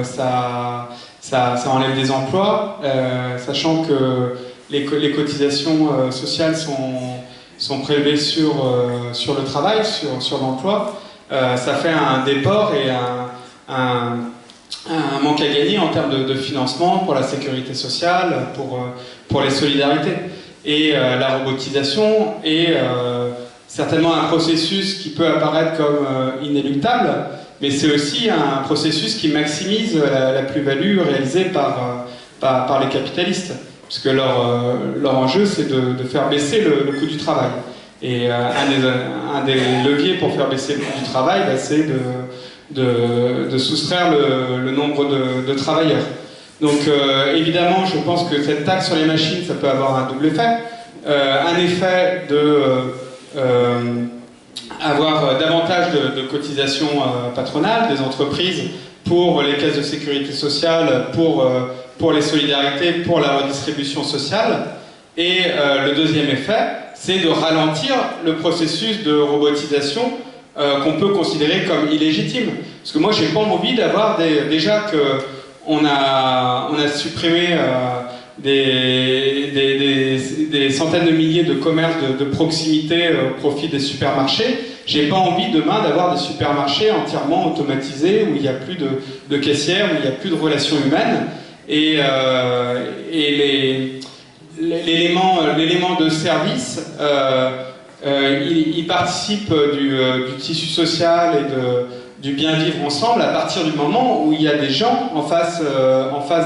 ça enlève des emplois, sachant que les cotisations sociales sont prélevées sur le travail, sur l'emploi. Ça fait un déport et un manque à gagner en termes de financement pour la sécurité sociale, pour les solidarités. Et la robotisation est certainement un processus qui peut apparaître comme inéluctable, mais c'est aussi un processus qui maximise la plus-value réalisée par les capitalistes, puisque leur enjeu c'est de faire baisser le coût du travail. Et un des leviers pour faire baisser le coût du travail, c'est de soustraire le nombre de travailleurs. Donc évidemment, je pense que cette taxe sur les machines, ça peut avoir un double effet. Un effet de avoir davantage de cotisations patronales des entreprises pour les caisses de sécurité sociale, pour les solidarités, pour la redistribution sociale. Et le deuxième effet, c'est de ralentir le processus de robotisation qu'on peut considérer comme illégitime. Parce que moi, j'ai pas envie d'avoir déjà que on a supprimé des centaines de milliers de commerces de proximité au profit des supermarchés. J'ai pas envie demain d'avoir des supermarchés entièrement automatisés où il n'y a plus de caissières, où il n'y a plus de relations humaines. Et l'élément de service, il participe du tissu social et du bien vivre ensemble à partir du moment où il y a des gens en face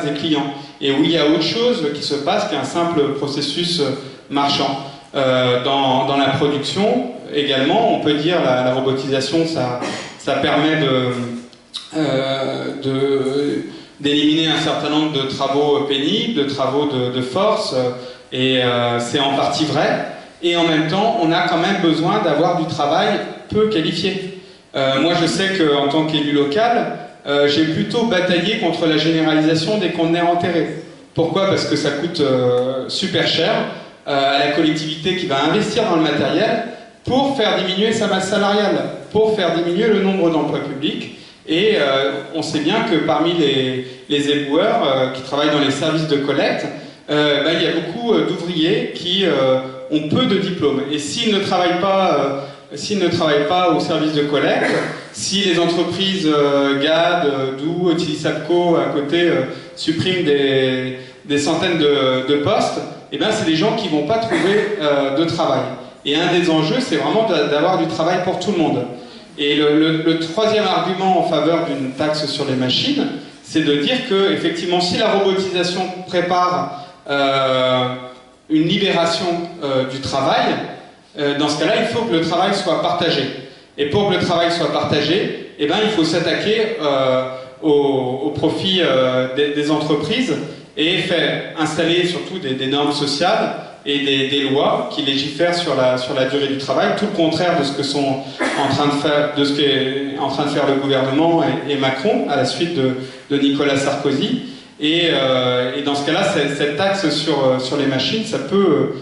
des clients et où il y a autre chose qui se passe qu'un simple processus marchand. Dans la production également, on peut dire la robotisation, ça permet d'éliminer un certain nombre de travaux pénibles, de travaux de force, et c'est en partie vrai. Et en même temps, on a quand même besoin d'avoir du travail peu qualifié. Moi, je sais qu'en tant qu'élu local, j'ai plutôt bataillé contre la généralisation des conteneurs enterrés. Pourquoi? Parce que ça coûte super cher à la collectivité qui va investir dans le matériel pour faire diminuer sa masse salariale, pour faire diminuer le nombre d'emplois publics. Et on sait bien que parmi les éboueurs qui travaillent dans les services de collecte, il y a beaucoup d'ouvriers qui ont peu de diplômes. Et s'ils ne travaillent pas au service de collecte, si les entreprises GAD, Doux, Utilisapco à côté suppriment des centaines de postes, eh bien c'est des gens qui ne vont pas trouver de travail. Et un des enjeux, c'est vraiment d'avoir du travail pour tout le monde. Et le troisième argument en faveur d'une taxe sur les machines, c'est de dire que, effectivement, si la robotisation prépare une libération du travail, dans ce cas-là, il faut que le travail soit partagé. Et pour que le travail soit partagé, eh ben, il faut s'attaquer au profit des entreprises et faire installer surtout des normes sociales et des lois qui légifèrent sur la durée du travail, tout le contraire de ce que sont en train de faire, de ce qu'est en train de faire le gouvernement et Macron à la suite de Nicolas Sarkozy. Et dans ce cas-là, cette taxe sur les machines, ça peut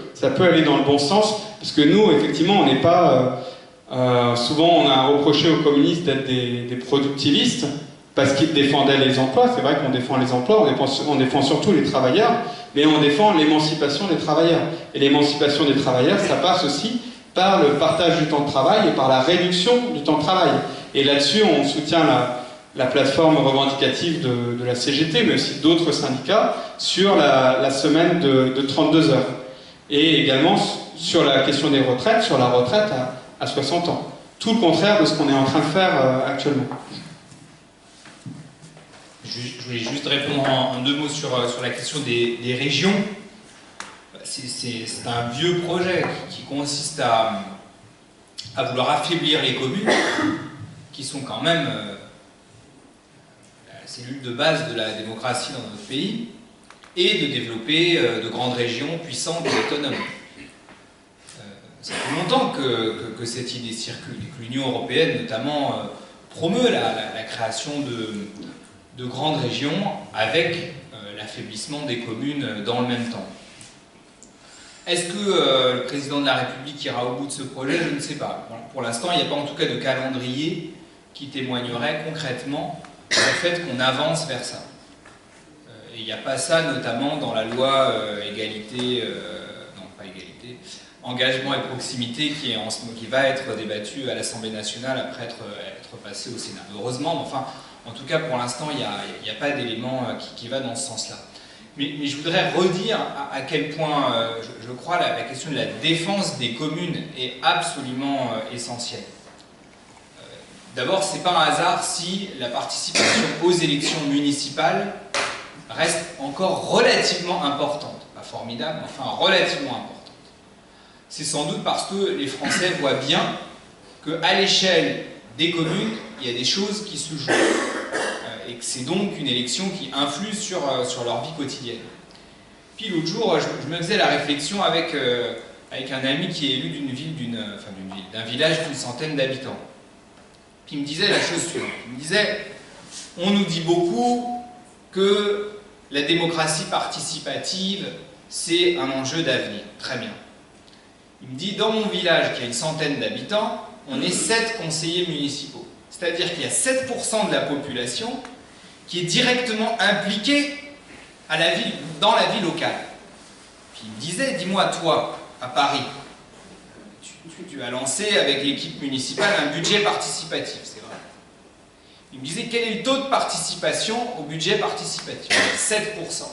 aller dans le bon sens, parce que nous, effectivement, on n'est pas... souvent, on a reproché aux communistes d'être des productivistes, parce qu'ils défendaient les emplois. C'est vrai qu'on défend les emplois, on défend surtout les travailleurs, mais on défend l'émancipation des travailleurs. Et l'émancipation des travailleurs, ça passe aussi par le partage du temps de travail et par la réduction du temps de travail. Et là-dessus, on soutient la plateforme revendicative de la CGT, mais aussi d'autres syndicats, sur la semaine de 32 heures. Et également sur la question des retraites, sur la retraite à 60 ans. Tout le contraire de ce qu'on est en train de faire actuellement. Je voulais juste répondre en deux mots sur la question des régions. C'est un vieux projet qui consiste à vouloir affaiblir les communes, qui sont quand même la cellule de base de la démocratie dans notre pays, et de développer de grandes régions puissantes et autonomes. Ça fait longtemps que cette idée circule, et que l'Union européenne notamment promeut la création de grandes régions avec l'affaiblissement des communes dans le même temps. Est-ce que le président de la République ira au bout de ce projet? Je ne sais pas. Pour l'instant, il n'y a pas en tout cas de calendrier qui témoignerait concrètement du fait qu'on avance vers ça. Et il n'y a pas ça notamment dans la loi engagement et proximité qui va être débattue à l'Assemblée nationale après être passée au Sénat. Heureusement, mais enfin, En tout cas, pour l'instant, il n'y a pas d'élément qui va dans ce sens-là. Mais je voudrais redire à quel point, je crois, la question de la défense des communes est absolument essentielle. D'abord, ce n'est pas un hasard si la participation aux élections municipales reste encore relativement importante. Pas formidable, mais enfin relativement importante. C'est sans doute parce que les Français voient bien qu'à l'échelle des communes, il y a des choses qui se jouent. Et que c'est donc une élection qui influe sur leur vie quotidienne. Puis l'autre jour, je me faisais la réflexion avec un ami qui est élu d'un village d'une centaine d'habitants. Puis il me disait la chose suivante. Il me disait, on nous dit beaucoup que la démocratie participative, c'est un enjeu d'avenir. Très bien. Il me dit, dans mon village qui a une centaine d'habitants, on est 7 conseillers municipaux. C'est-à-dire qu'il y a 7% de la population qui est directement impliquée dans la vie locale. Puis il me disait, dis-moi toi, à Paris, tu as lancé avec l'équipe municipale un budget participatif, c'est vrai. Il me disait, quel est le taux de participation au budget participatif? 7%.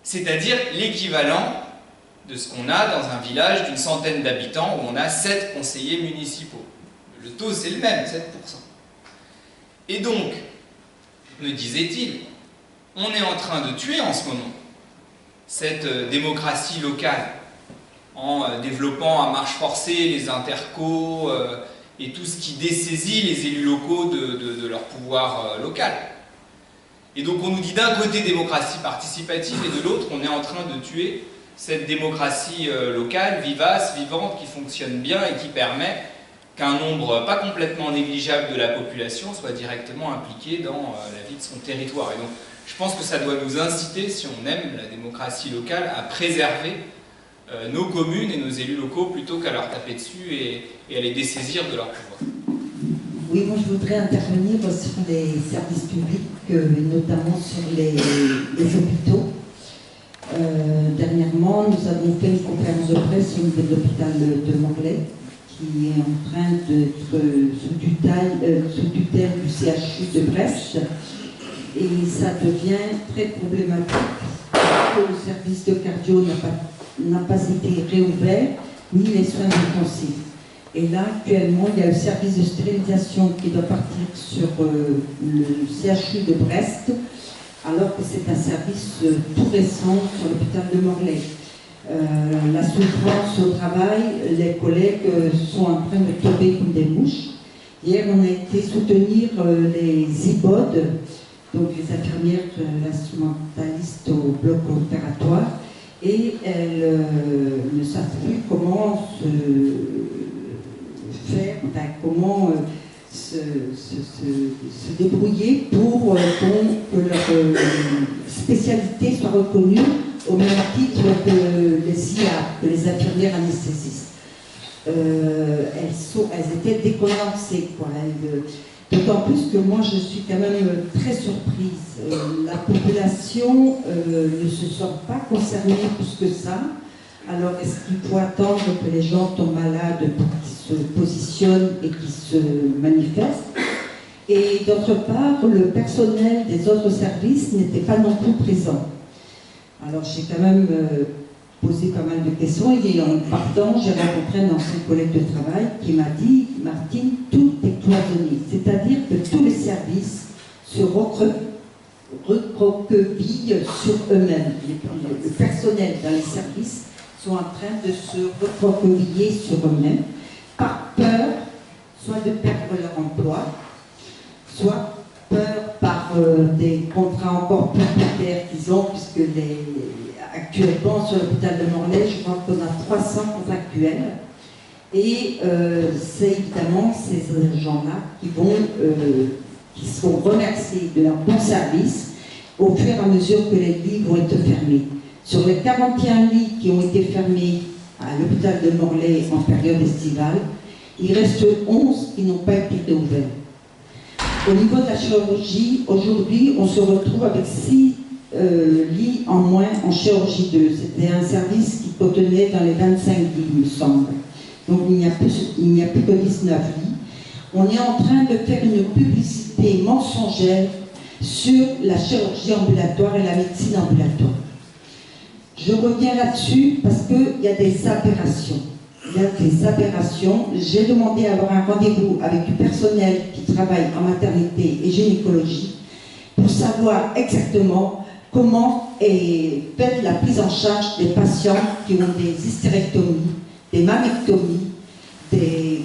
C'est-à-dire l'équivalent de ce qu'on a dans un village d'une centaine d'habitants où on a 7 conseillers municipaux. Le taux, c'est le même, 7%. Et donc, me disait-il, on est en train de tuer en ce moment cette démocratie locale en développant à marche forcée les intercos et tout ce qui dessaisit les élus locaux de leur pouvoir local. Et donc on nous dit d'un côté démocratie participative et de l'autre on est en train de tuer cette démocratie locale, vivace, vivante, qui fonctionne bien et qui permet qu'un nombre pas complètement négligeable de la population soit directement impliqué dans la vie de son territoire. Et donc je pense que ça doit nous inciter, si on aime la démocratie locale, à préserver nos communes et nos élus locaux plutôt qu'à leur taper dessus et à les dessaisir de leur pouvoir. Oui, moi je voudrais intervenir sur les services publics, notamment sur les hôpitaux. Dernièrement, nous avons fait une conférence de presse au niveau de l'hôpital de Morlaix, qui est en train d'être sous tutelle du CHU de Brest. Et ça devient très problématique parce que le service de cardio n'a pas été réouvert, ni les soins intensifs. Et là, actuellement, il y a le service de stérilisation qui doit partir sur le CHU de Brest, alors que c'est un service tout récent sur l'hôpital de Morlaix. La souffrance au travail, les collègues sont en train de tomber comme des mouches. Hier, on a été soutenir les IBOD, donc les infirmières instrumentalistes au bloc opératoire, et elles ne savent plus comment comment se débrouiller pour que leur spécialité soit reconnue au même titre que les IA, que les infirmières anesthésistes. Elles étaient décontenancées, quoi. D'autant plus que moi je suis quand même très surprise. La population ne se sent pas concernée plus que ça. Alors est-ce qu'il faut attendre que les gens tombent malades pour qu'ils se positionnent et qu'ils se manifestent? Et d'autre part, le personnel des autres services n'était pas non plus présent. Alors j'ai quand même posé pas mal de questions et en partant, j'ai rencontré un ancien collègue de travail qui m'a dit « Martine, tout est cloisonné ». C'est-à-dire que tous les services se recroquevillent sur eux-mêmes. Le personnel dans les services sont en train de se recroqueviller sur eux-mêmes par peur soit de perdre leur emploi, soit peur par des contrats encore plus précaires qu'ils ont, puisque actuellement sur l'hôpital de Morlaix, je crois qu'on a 300 contractuels, et c'est évidemment ces gens-là qui seront remerciés de leur bon service au fur et à mesure que les lits vont être fermés. Sur les 41 lits qui ont été fermés à l'hôpital de Morlaix en période estivale, il reste 11 qui n'ont pas été réouverts. Au niveau de la chirurgie, aujourd'hui, on se retrouve avec 6 lits en moins en chirurgie 2. C'était un service qui contenait dans les 25 lits, il me semble. Donc il n'y a plus que 19 lits. On est en train de faire une publicité publicité mensongère sur la chirurgie ambulatoire et la médecine ambulatoire. Je reviens là-dessus parce qu'il y a des aberrations. Il y a des aberrations. J'ai demandé à avoir un rendez-vous avec du personnel qui travaille en maternité et gynécologie pour savoir exactement comment est faite la prise en charge des patients qui ont des hystérectomies, des mammectomies, des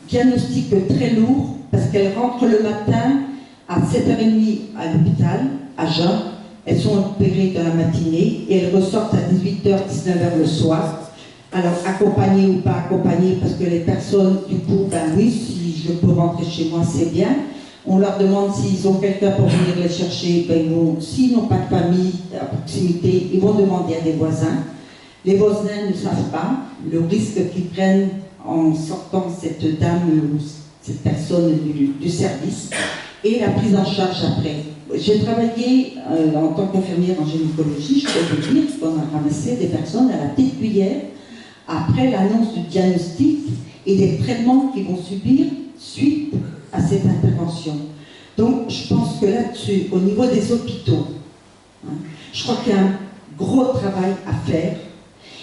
diagnostics très lourds, parce qu'elles rentrent le matin à 7h30 à l'hôpital, à jeun, elles sont opérées dans la matinée et elles ressortent à 18h, 19h le soir. Alors, accompagnées ou pas accompagnées, parce que les personnes, du coup, ben oui, si je peux rentrer chez moi, c'est bien. On leur demande s'ils ont quelqu'un pour venir les chercher, ben s'ils n'ont pas de famille à proximité, ils vont demander à des voisins. Les voisins ne savent pas le risque qu'ils prennent en sortant cette dame ou cette personne du service et la prise en charge après. J'ai travaillé en tant qu'infirmière en gynécologie, je peux vous dire qu'on a ramassé des personnes à la petite cuillère après l'annonce du diagnostic et des traitements qu'ils vont subir suite à cette intervention. Donc je pense que là-dessus, au niveau des hôpitaux, je crois qu'il y a un gros travail à faire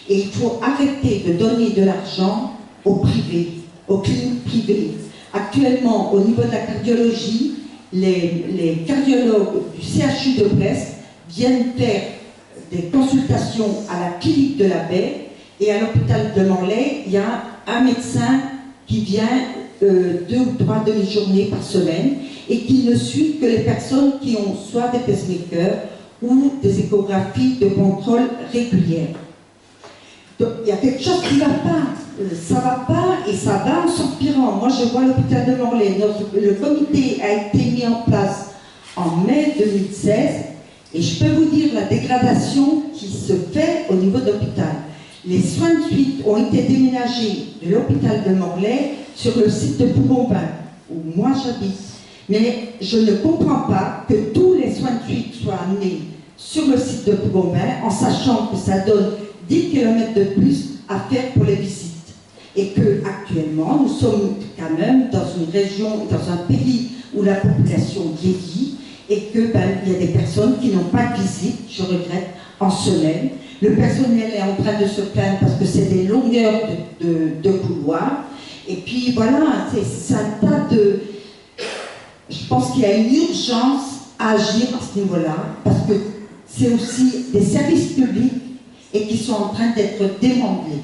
et il faut arrêter de donner de l'argent au privé, aux cliniques privées. Actuellement, au niveau de la cardiologie, les cardiologues du CHU de Brest viennent faire des consultations à la clinique de la Baie et à l'hôpital de Morlaix, il y a un médecin qui vient 2 ou 3 demi-journées par semaine et qui ne suit que les personnes qui ont soit des pacemakers ou des échographies de contrôle régulières. Donc il y a quelque chose qui ne va pas. Ça ne va pas et ça va en s'empirant. Moi, je vois l'hôpital de Morlaix. Le comité a été mis en place en mai 2016 et je peux vous dire la dégradation qui se fait au niveau de l'hôpital. Les soins de suite ont été déménagés de l'hôpital de Morlaix sur le site de Bougombin, où moi j'habite. Mais je ne comprends pas que tous les soins de suite soient amenés sur le site de Bougombin en sachant que ça donne 10 km de plus à faire pour les visites. Et que actuellement, nous sommes quand même dans une région, dans un pays où la population vieillit et que il y a des personnes qui n'ont pas de visite, je regrette, en semaine. Le personnel est en train de se plaindre parce que c'est des longueurs de couloirs. Et puis voilà, c'est un tas de... Je pense qu'il y a une urgence à agir à ce niveau-là parce que c'est aussi des services publics et qui sont en train d'être démantelés.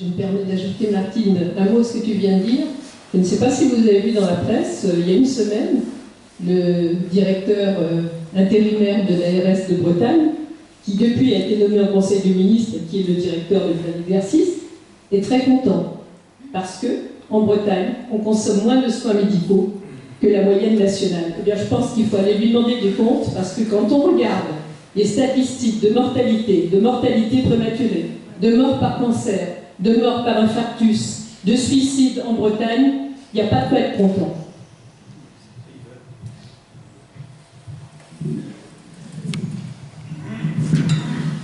Je me permets d'ajouter, Martine, un mot à ce que tu viens de dire. Je ne sais pas si vous avez vu dans la presse, il y a une semaine, le directeur intérimaire de l'ARS de Bretagne, qui depuis a été nommé au Conseil des ministres, qui est le directeur de plein exercice, est très content. Parce que en Bretagne, on consomme moins de soins médicaux que la moyenne nationale. Eh bien, je pense qu'il faut aller lui demander des comptes, parce que quand on regarde les statistiques de mortalité prématurée, de mort par cancer, de mort par infarctus, de suicide en Bretagne, il n'y a pas de quoi être content.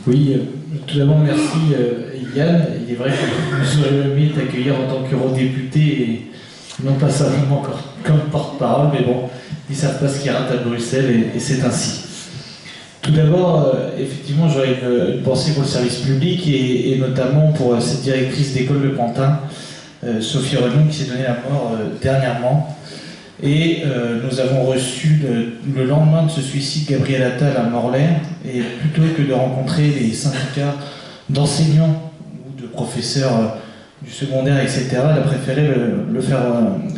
Oui, tout d'abord merci Yann. Il est vrai que nous aurions aimé t'accueillir en tant qu'eurodéputé et non pas simplement comme porte-parole, mais bon, ils ne savent pas ce qu'ils ratent à Bruxelles et c'est ainsi. Tout d'abord, effectivement, j'aurais une pensée pour le service public et notamment pour cette directrice d'école de Pantin, Sophie Renon, qui s'est donnée la mort dernièrement. Et nous avons reçu le lendemain de ce suicide Gabriel Attal à Morlaix, et plutôt que de rencontrer les syndicats d'enseignants ou de professeurs du secondaire, etc., elle a préféré le faire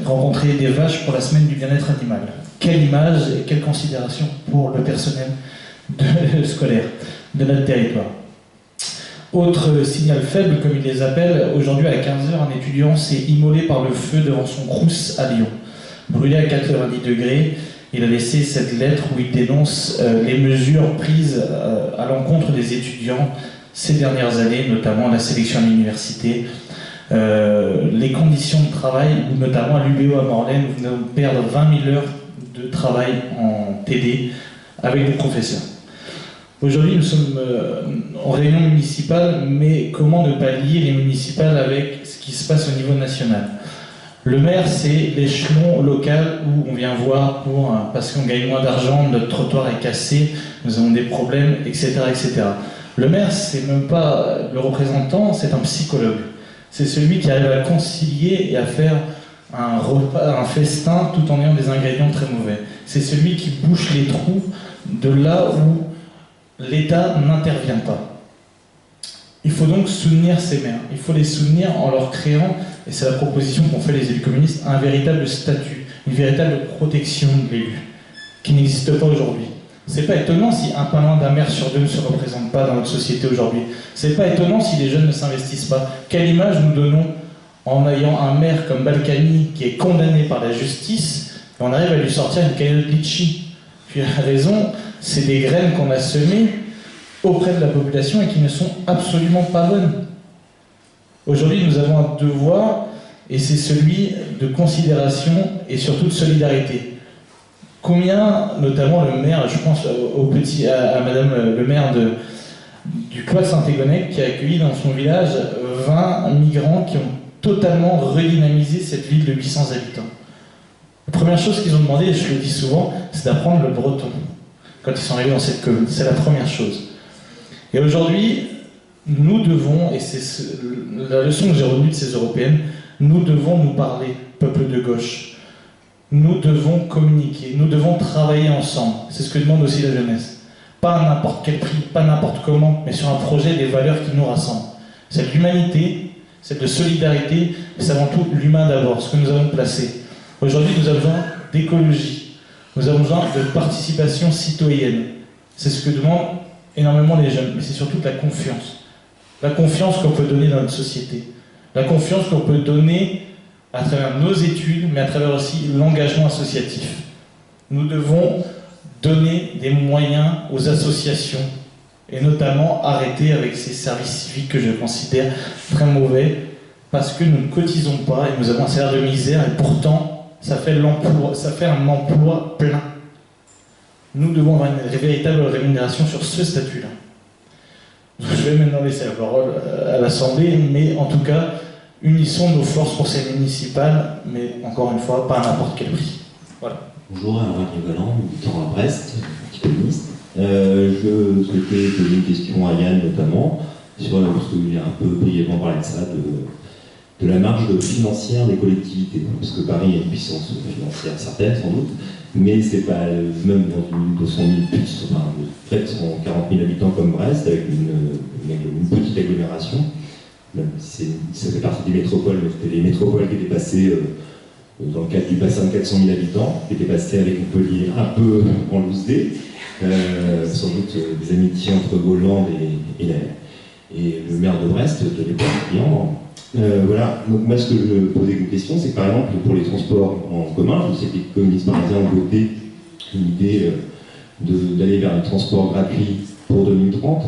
rencontrer des vaches pour la semaine du bien-être animal. Quelle image et quelle considération pour le personnel scolaire de notre territoire. Autre signal faible, comme ils les appellent, aujourd'hui à 15h, un étudiant s'est immolé par le feu devant son crous à Lyon. Brûlé à 90 degrés, il a laissé cette lettre où il dénonce les mesures prises à l'encontre des étudiants ces dernières années, notamment la sélection à l'université, les conditions de travail, où notamment à l'UBO à Morlaix, nous venons de perdre 20 000 heures de travail en TD avec des professeurs. Aujourd'hui, nous sommes en réunion municipale, mais comment ne pas lier les municipales avec ce qui se passe au niveau national ? Le maire, c'est l'échelon local où on vient voir parce qu'on gagne moins d'argent, notre trottoir est cassé, nous avons des problèmes, etc. etc. Le maire, c'est même pas le représentant, c'est un psychologue. C'est celui qui arrive à concilier et à faire un repas, un festin, tout en ayant des ingrédients très mauvais. C'est celui qui bouche les trous de là où l'État n'intervient pas. Il faut donc soutenir ces maires. Il faut les soutenir en leur créant, et c'est la proposition qu'ont fait les élus communistes, un véritable statut, une véritable protection de l'élu, qui n'existe pas aujourd'hui. C'est pas étonnant si un pas loin d'un maire sur deux ne se représente pas dans notre société aujourd'hui. C'est pas étonnant si les jeunes ne s'investissent pas. Quelle image nous donnons en ayant un maire comme Balkany qui est condamné par la justice, et on arrive à lui sortir une cagnotte litchi. Puis la raison, c'est des graines qu'on a semées auprès de la population et qui ne sont absolument pas bonnes. Aujourd'hui, nous avons un devoir, et c'est celui de considération et surtout de solidarité. Combien, notamment le maire, je pense à madame le maire du Cloître Saint-Égonnec, qui a accueilli dans son village 20 migrants qui ont totalement redynamisé cette ville de 800 habitants. La première chose qu'ils ont demandé, et je le dis souvent, c'est d'apprendre le breton quand ils sont arrivés dans cette commune. C'est la première chose. Et aujourd'hui, nous devons, et c'est la leçon que j'ai retenue de ces européennes, nous devons nous parler, peuple de gauche. Nous devons communiquer, nous devons travailler ensemble. C'est ce que demande aussi la jeunesse. Pas à n'importe quel prix, pas n'importe comment, mais sur un projet des valeurs qui nous rassemblent. C'est de l'humanité, c'est de solidarité, mais c'est avant tout l'humain d'abord, ce que nous avons placé. Aujourd'hui, nous avons besoin d'écologie, nous avons besoin de participation citoyenne. C'est ce que demandent énormément les jeunes, mais c'est surtout de la confiance. La confiance qu'on peut donner dans notre société. La confiance qu'on peut donner à travers nos études, mais à travers aussi l'engagement associatif. Nous devons donner des moyens aux associations, et notamment arrêter avec ces services civiques que je considère très mauvais, parce que nous ne cotisons pas, et nous avons un salaire de misère, et pourtant, ça fait un emploi plein. Nous devons avoir une véritable rémunération sur ce statut-là. Je vais maintenant laisser la parole à l'Assemblée, mais en tout cas, unissons nos forces pour ces municipales, mais encore une fois, pas à n'importe quel prix. Voilà. Bonjour, Alain Rigolan, militant à Brest, parti communiste. Je souhaitais poser une question à Yann notamment, parce qu'il a un peu brièvement parlé de ça, de la marge financière des collectivités. Parce que Paris a une puissance financière certaine, sans doute, mais c'est pas, même dans une 200 000 plus, enfin, près de 140 000 habitants comme Brest, avec une petite agglomération, même si ça fait partie des métropoles, mais c'était les métropoles qui étaient passées dans le cadre du bassin de 400 000 habitants, qui étaient passées avec Montpellier un peu en loose day, sans doute des amitiés entre Hollande et le maire de Brest, de l'époque, client. Voilà, donc moi ce que je posais une question, c'est que par exemple pour les transports en commun, je sais que les communistes parisiens ont voté une idée d'aller vers le transport gratuit pour 2030.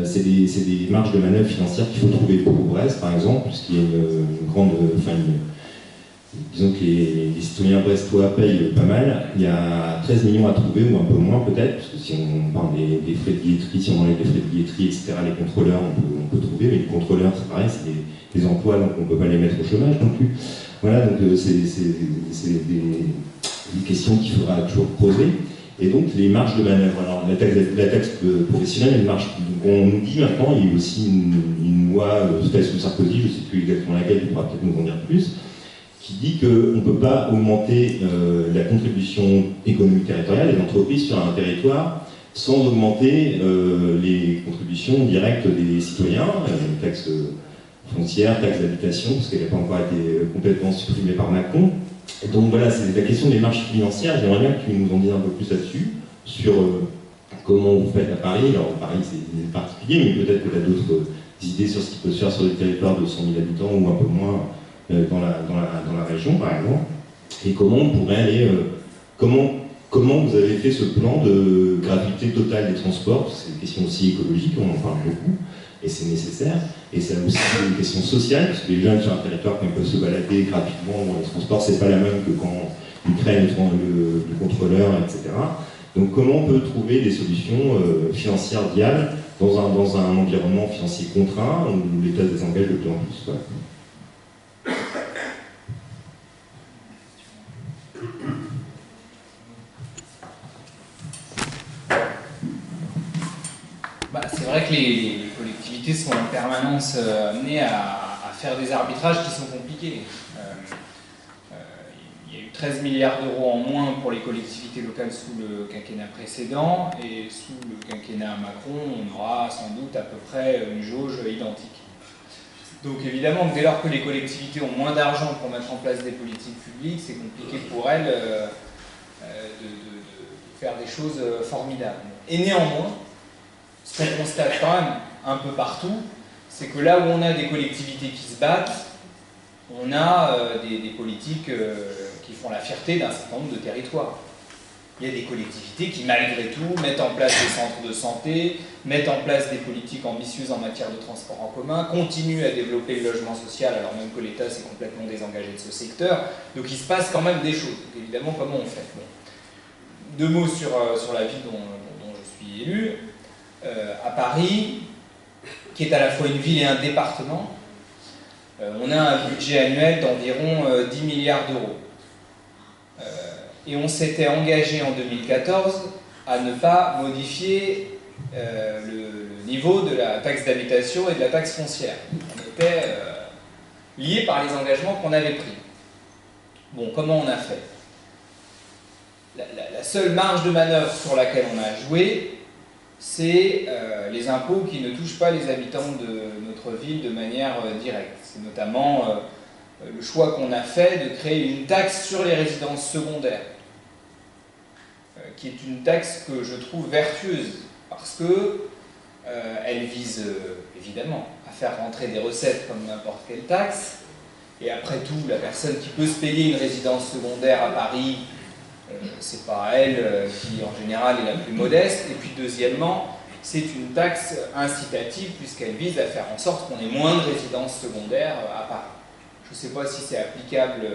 C'est des marges de manœuvre financières qu'il faut trouver pour Brest par exemple, puisqu'il y a une grande... disons que les citoyens brestois payent pas mal. Il y a 13 millions à trouver, ou un peu moins peut-être, parce que si on parle des frais de billetterie, si on enlève les frais de billetterie, etc., les contrôleurs, on peut trouver, mais les contrôleurs, c'est pareil, c'est des emplois, donc on ne peut pas les mettre au chômage non plus. Voilà, donc c'est des questions qu'il faudra toujours poser. Et donc les marges de manœuvre. Alors la taxe professionnelle, elle marche. Donc on nous dit maintenant, il y a aussi une loi faite sous Sarkozy, je ne sais plus exactement laquelle, il pourra peut-être nous en dire plus, qui dit qu'on ne peut pas augmenter la contribution économique territoriale des entreprises sur un territoire sans augmenter les contributions directes des citoyens, taxes foncières, taxes d'habitation, parce qu'elle n'a pas encore été complètement supprimée par Macron. Et donc voilà, c'est la question des marges financières. J'aimerais bien que tu nous en dises un peu plus là-dessus, sur comment vous faites à Paris. Alors Paris c'est particulier, mais peut-être que tu as d'autres idées sur ce qui peut se faire sur des territoires de 100 000 habitants ou un peu moins dans la région, par exemple. Et comment on pourrait aller... Comment vous avez fait ce plan de gratuité totale des transports? C'est une question aussi écologique, on en parle beaucoup, et c'est nécessaire. Et c'est aussi une question sociale, parce que les jeunes sur un territoire, quand ils peuvent se balader gratuitement dans les transports, c'est pas la même que quand ils craignent le contrôleur, etc. Donc comment on peut trouver des solutions financières viables dans un environnement financier contraint, où l'État se désengage de plus en plus, quoi. C'est vrai que les collectivités sont en permanence amenées à faire des arbitrages qui sont compliqués. Il y a eu 13 milliards d'euros en moins pour les collectivités locales sous le quinquennat précédent, et sous le quinquennat Macron, on aura sans doute à peu près une jauge identique. Donc évidemment, dès lors que les collectivités ont moins d'argent pour mettre en place des politiques publiques, c'est compliqué pour elles de faire des choses formidables. Et néanmoins, ce qu'on constate quand même un peu partout, c'est que là où on a des collectivités qui se battent, on a des politiques qui font la fierté d'un certain nombre de territoires. Il y a des collectivités qui, malgré tout, mettent en place des centres de santé, mettent en place des politiques ambitieuses en matière de transport en commun, continuent à développer le logement social alors même que l'État s'est complètement désengagé de ce secteur. Donc il se passe quand même des choses. Donc, évidemment, comment on fait? Deux mots sur la ville dont je suis élu. À Paris, qui est à la fois une ville et un département, on a un budget annuel d'environ 10 milliards d'euros. Et on s'était engagé en 2014 à ne pas modifier le niveau de la taxe d'habitation et de la taxe foncière. On était liés par les engagements qu'on avait pris. Bon, comment on a fait? La seule marge de manœuvre sur laquelle on a joué, c'est les impôts qui ne touchent pas les habitants de notre ville de manière directe. C'est notamment le choix qu'on a fait de créer une taxe sur les résidences secondaires, qui est une taxe que je trouve vertueuse, parce que elle vise évidemment à faire rentrer des recettes comme n'importe quelle taxe, et après tout, la personne qui peut se payer une résidence secondaire à Paris, c'est pas elle qui en général est la plus modeste, et puis deuxièmement, c'est une taxe incitative puisqu'elle vise à faire en sorte qu'on ait moins de résidences secondaires à Paris. Je ne sais pas si c'est applicable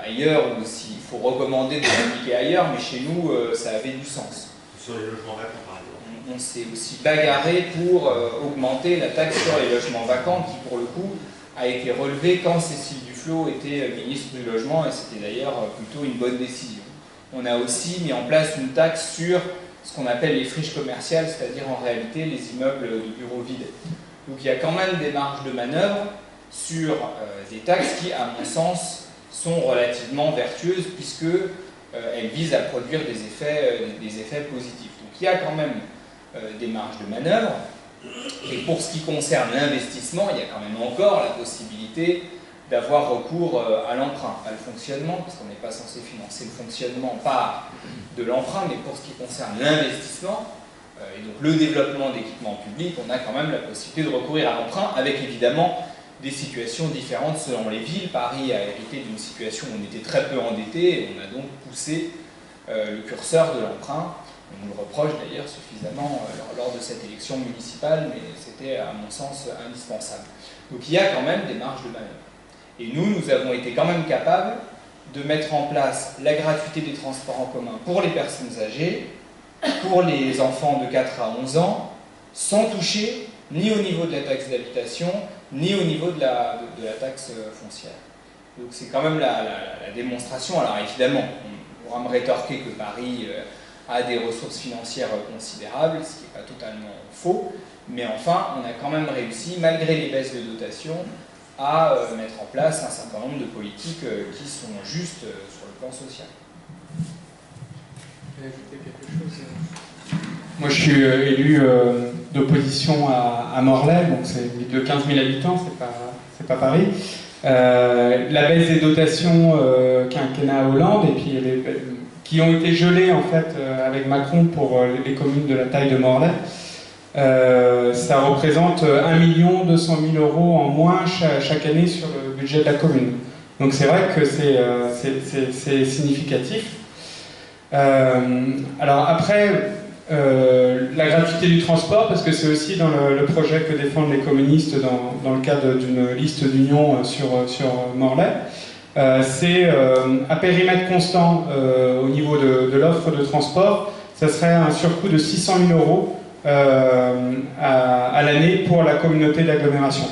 ailleurs ou s'il faut recommander de l'appliquer ailleurs, mais chez nous, ça avait du sens. Sur les logements vacants, par exemple. On s'est aussi bagarré pour augmenter la taxe sur les logements vacants, qui pour le coup a été relevée quand Cécile Duflot était ministre du Logement, et c'était d'ailleurs plutôt une bonne décision. On a aussi mis en place une taxe sur ce qu'on appelle les friches commerciales, c'est-à-dire en réalité les immeubles de bureaux vides. Donc il y a quand même des marges de manœuvre sur des taxes qui, à mon sens, sont relativement vertueuses puisqu'elles visent à produire des effets positifs. Donc il y a quand même des marges de manœuvre. Et pour ce qui concerne l'investissement, il y a quand même encore la possibilité d'avoir recours à l'emprunt, à le fonctionnement, parce qu'on n'est pas censé financer le fonctionnement par de l'emprunt, mais pour ce qui concerne l'investissement, et donc le développement d'équipements publics, on a quand même la possibilité de recourir à l'emprunt, avec évidemment des situations différentes selon les villes. Paris a hérité d'une situation où on était très peu endetté, et on a donc poussé le curseur de l'emprunt. On nous le reproche d'ailleurs suffisamment lors de cette élection municipale, mais c'était à mon sens indispensable. Donc il y a quand même des marges de manœuvre. Et nous avons été quand même capables de mettre en place la gratuité des transports en commun pour les personnes âgées, pour les enfants de 4 à 11 ans, sans toucher ni au niveau de la taxe d'habitation, ni au niveau de la taxe foncière. Donc c'est quand même la démonstration. Alors évidemment, on pourra me rétorquer que Paris a des ressources financières considérables, ce qui n'est pas totalement faux, mais enfin, on a quand même réussi, malgré les baisses de dotation, à mettre en place un certain nombre de politiques qui sont justes sur le plan social. Vous voulez ajouter quelque chose? Moi, je suis élu d'opposition à Morlaix, donc c'est une ville de 15 000 habitants, c'est pas Paris. La baisse des dotations quinquennat Hollande, et puis qui ont été gelées en fait avec Macron pour les communes de la taille de Morlaix. Ça représente 1 200 000 euros en moins chaque année sur le budget de la commune. Donc c'est vrai que c'est significatif. Alors après, la gratuité du transport, parce que c'est aussi dans le projet que défendent les communistes dans le cadre d'une liste d'union sur Morlaix, c'est à périmètre constant au niveau de l'offre de transport, ça serait un surcoût de 600 000 euros à l'année pour la communauté d'agglomération.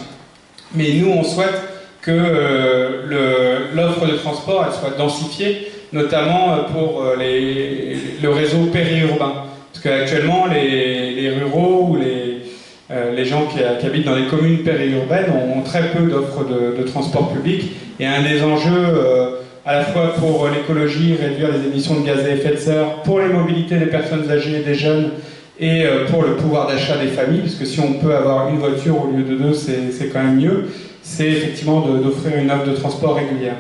Mais nous, on souhaite que l'offre de transport elle soit densifiée, notamment pour le réseau périurbain. Parce qu'actuellement, les ruraux ou les gens qui habitent dans les communes périurbaines ont très peu d'offres de transport public. Et un des enjeux, à la fois pour l'écologie, réduire les émissions de gaz à effet de serre, pour les mobilités des personnes âgées et des jeunes, et pour le pouvoir d'achat des familles, parce que si on peut avoir une voiture au lieu de deux, c'est quand même mieux, c'est effectivement d'offrir une offre de transport régulière.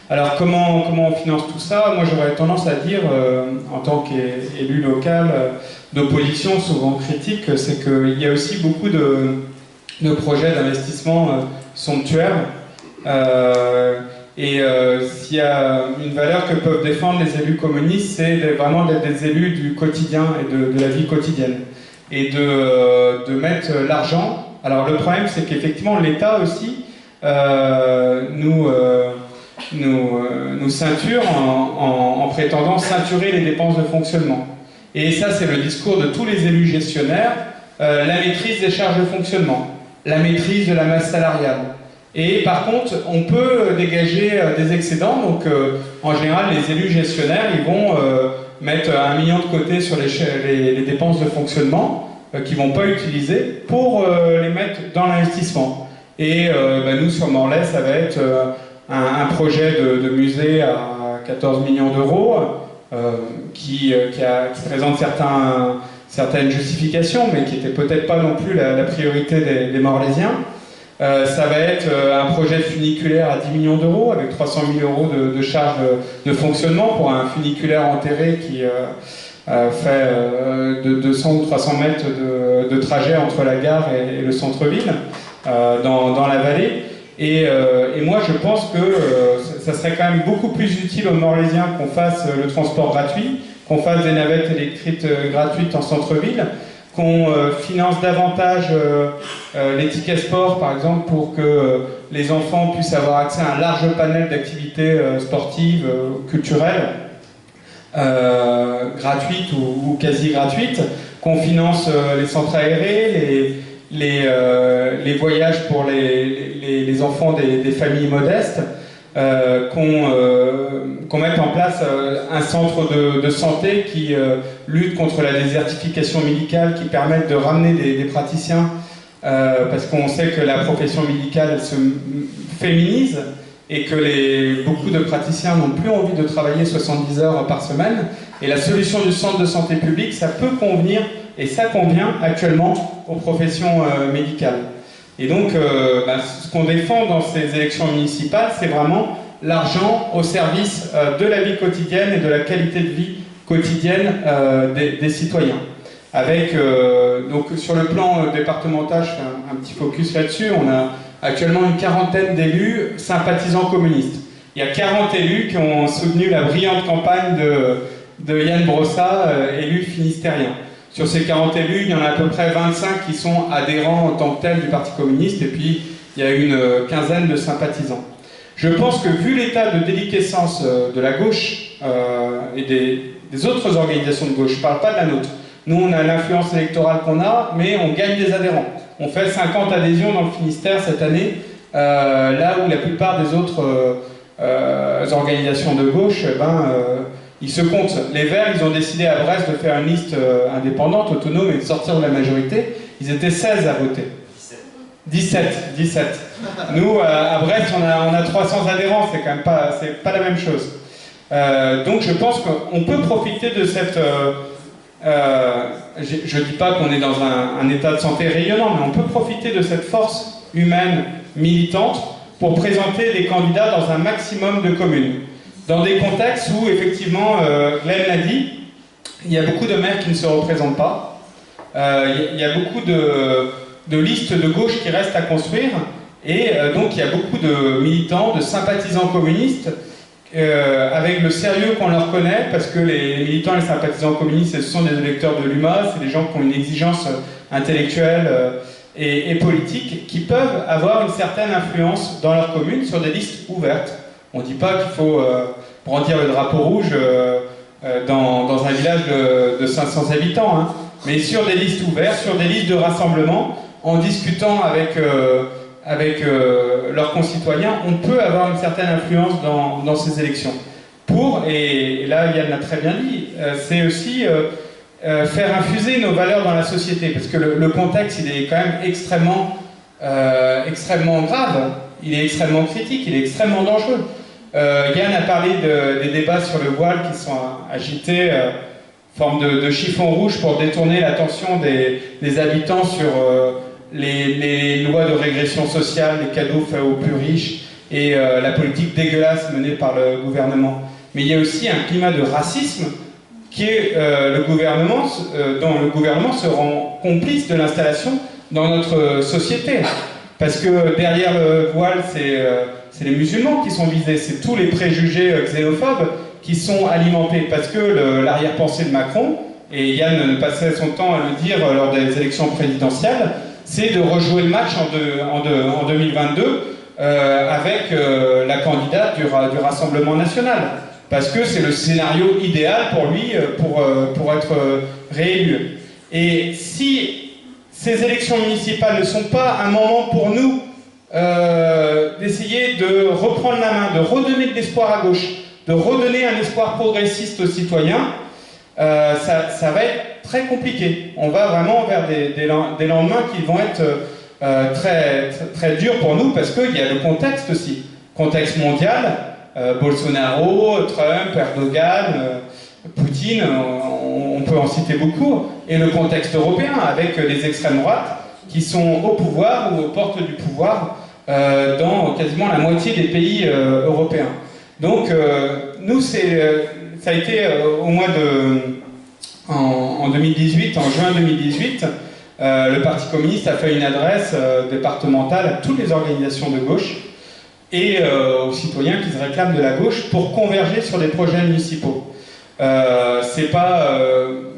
Alors comment on finance tout ça? Moi j'aurais tendance à dire, en tant qu'élu local d'opposition souvent critique, c'est qu'il y a aussi beaucoup de projets d'investissement somptuaires. S'il y a une valeur que peuvent défendre les élus communistes, c'est vraiment d'être des élus du quotidien et de la vie quotidienne. Et de mettre l'argent. Alors le problème, c'est qu'effectivement, l'État aussi nous ceinture en prétendant ceinturer les dépenses de fonctionnement. Et ça, c'est le discours de tous les élus gestionnaires, la maîtrise des charges de fonctionnement, la maîtrise de la masse salariale. Et par contre, on peut dégager des excédents, donc en général, les élus gestionnaires, ils vont mettre 1 million de côté sur les dépenses de fonctionnement qu'ils ne vont pas utiliser pour les mettre dans l'investissement. Et nous, sur Morlaix, ça va être un projet de musée à 14 millions d'euros qui présente certaines justifications, mais qui n'était peut-être pas non plus la priorité des Morlaisiens. Ça va être un projet funiculaire à 10 millions d'euros avec 300 000 euros de charges de fonctionnement pour un funiculaire enterré qui fait de 200 ou 300 mètres de trajet entre la gare et le centre-ville dans la vallée. Et moi je pense que ça serait quand même beaucoup plus utile aux Morlaisiens qu'on fasse le transport gratuit, qu'on fasse des navettes électriques gratuites en centre-ville, qu'on finance davantage les tickets sport, par exemple, pour que les enfants puissent avoir accès à un large panel d'activités sportives, culturelles, gratuites ou quasi gratuites, qu'on finance les centres aérés, les voyages pour les enfants des familles modestes, qu'on mette en place un centre de santé qui lutte contre la désertification médicale, qui permette de ramener des praticiens, parce qu'on sait que la profession médicale elle se féminise et que beaucoup de praticiens n'ont plus envie de travailler 70 heures par semaine. Et la solution du centre de santé publique, ça peut convenir, et ça convient actuellement aux professions médicales. Et donc, ce qu'on défend dans ces élections municipales, c'est vraiment l'argent au service de la vie quotidienne et de la qualité de vie quotidienne des citoyens. Avec, donc, sur le plan départemental, je fais un petit focus là-dessus, on a actuellement une quarantaine d'élus sympathisants communistes. Il y a 40 élus qui ont soutenu la brillante campagne de Yann Brossat, élu finistérien. Sur ces 40 élus, il y en a à peu près 25 qui sont adhérents en tant que tels du Parti communiste, et puis il y a une quinzaine de sympathisants. Je pense que vu l'état de déliquescence de la gauche et des autres organisations de gauche, je ne parle pas de la nôtre, nous on a l'influence électorale qu'on a, mais on gagne des adhérents. On fait 50 adhésions dans le Finistère cette année, là où la plupart des autres organisations de gauche, ils se comptent. Les Verts, ils ont décidé à Brest de faire une liste indépendante, autonome, et de sortir de la majorité. Ils étaient 16 à voter. 17. Nous, à Brest, on a 300 adhérents, c'est quand même pas la même chose. Donc je pense qu'on peut profiter de cette... je ne dis pas qu'on est dans un état de santé rayonnant, mais on peut profiter de cette force humaine militante pour présenter des candidats dans un maximum de communes. Dans des contextes où, effectivement, Glenn l'a dit, il y a beaucoup de maires qui ne se représentent pas, il y a beaucoup de listes de gauche qui restent à construire, et donc il y a beaucoup de militants, de sympathisants communistes, avec le sérieux qu'on leur connaît, parce que les militants et les sympathisants communistes, ce sont des électeurs de l'UMA, c'est des gens qui ont une exigence intellectuelle et politique, qui peuvent avoir une certaine influence dans leur commune sur des listes ouvertes. On ne dit pas qu'il faut brandir le drapeau rouge dans un village de 500 habitants, hein, mais sur des listes ouvertes, sur des listes de rassemblement, en discutant avec leurs concitoyens, on peut avoir une certaine influence dans ces élections. Et là Yann l'a très bien dit, c'est aussi faire infuser nos valeurs dans la société, parce que le contexte, il est quand même extrêmement grave, il est extrêmement critique, il est extrêmement dangereux. Yann a parlé des débats sur le voile qui sont agités, forme de chiffon rouge pour détourner l'attention des habitants sur les lois de régression sociale, les cadeaux faits aux plus riches et la politique dégueulasse menée par le gouvernement. Mais il y a aussi un climat de racisme qui est dont le gouvernement se rend complice de l'installation dans notre société. Parce que derrière le voile, c'est les musulmans qui sont visés, c'est tous les préjugés xénophobes qui sont alimentés. Parce que l'arrière-pensée de Macron, et Yann passait son temps à le dire lors des élections présidentielles, c'est de rejouer le match en 2022 avec la candidate du Rassemblement national. Parce que c'est le scénario idéal pour lui pour être réélu. Et si ces élections municipales ne sont pas un moment pour nous d'essayer de reprendre la main, de redonner de l'espoir à gauche, de redonner un espoir progressiste aux citoyens, ça va être très compliqué. On va vraiment vers des lendemains qui vont être très durs pour nous, parce qu'il y a le contexte aussi. Contexte mondial, Bolsonaro, Trump, Erdogan, Poutine, on peut en citer beaucoup, et le contexte européen avec les extrêmes droites qui sont au pouvoir ou aux portes du pouvoir dans quasiment la moitié des pays européens. Donc nous, ça a été en 2018, en juin 2018, le Parti communiste a fait une adresse départementale à toutes les organisations de gauche et aux citoyens qui se réclament de la gauche pour converger sur des projets municipaux. C'est pas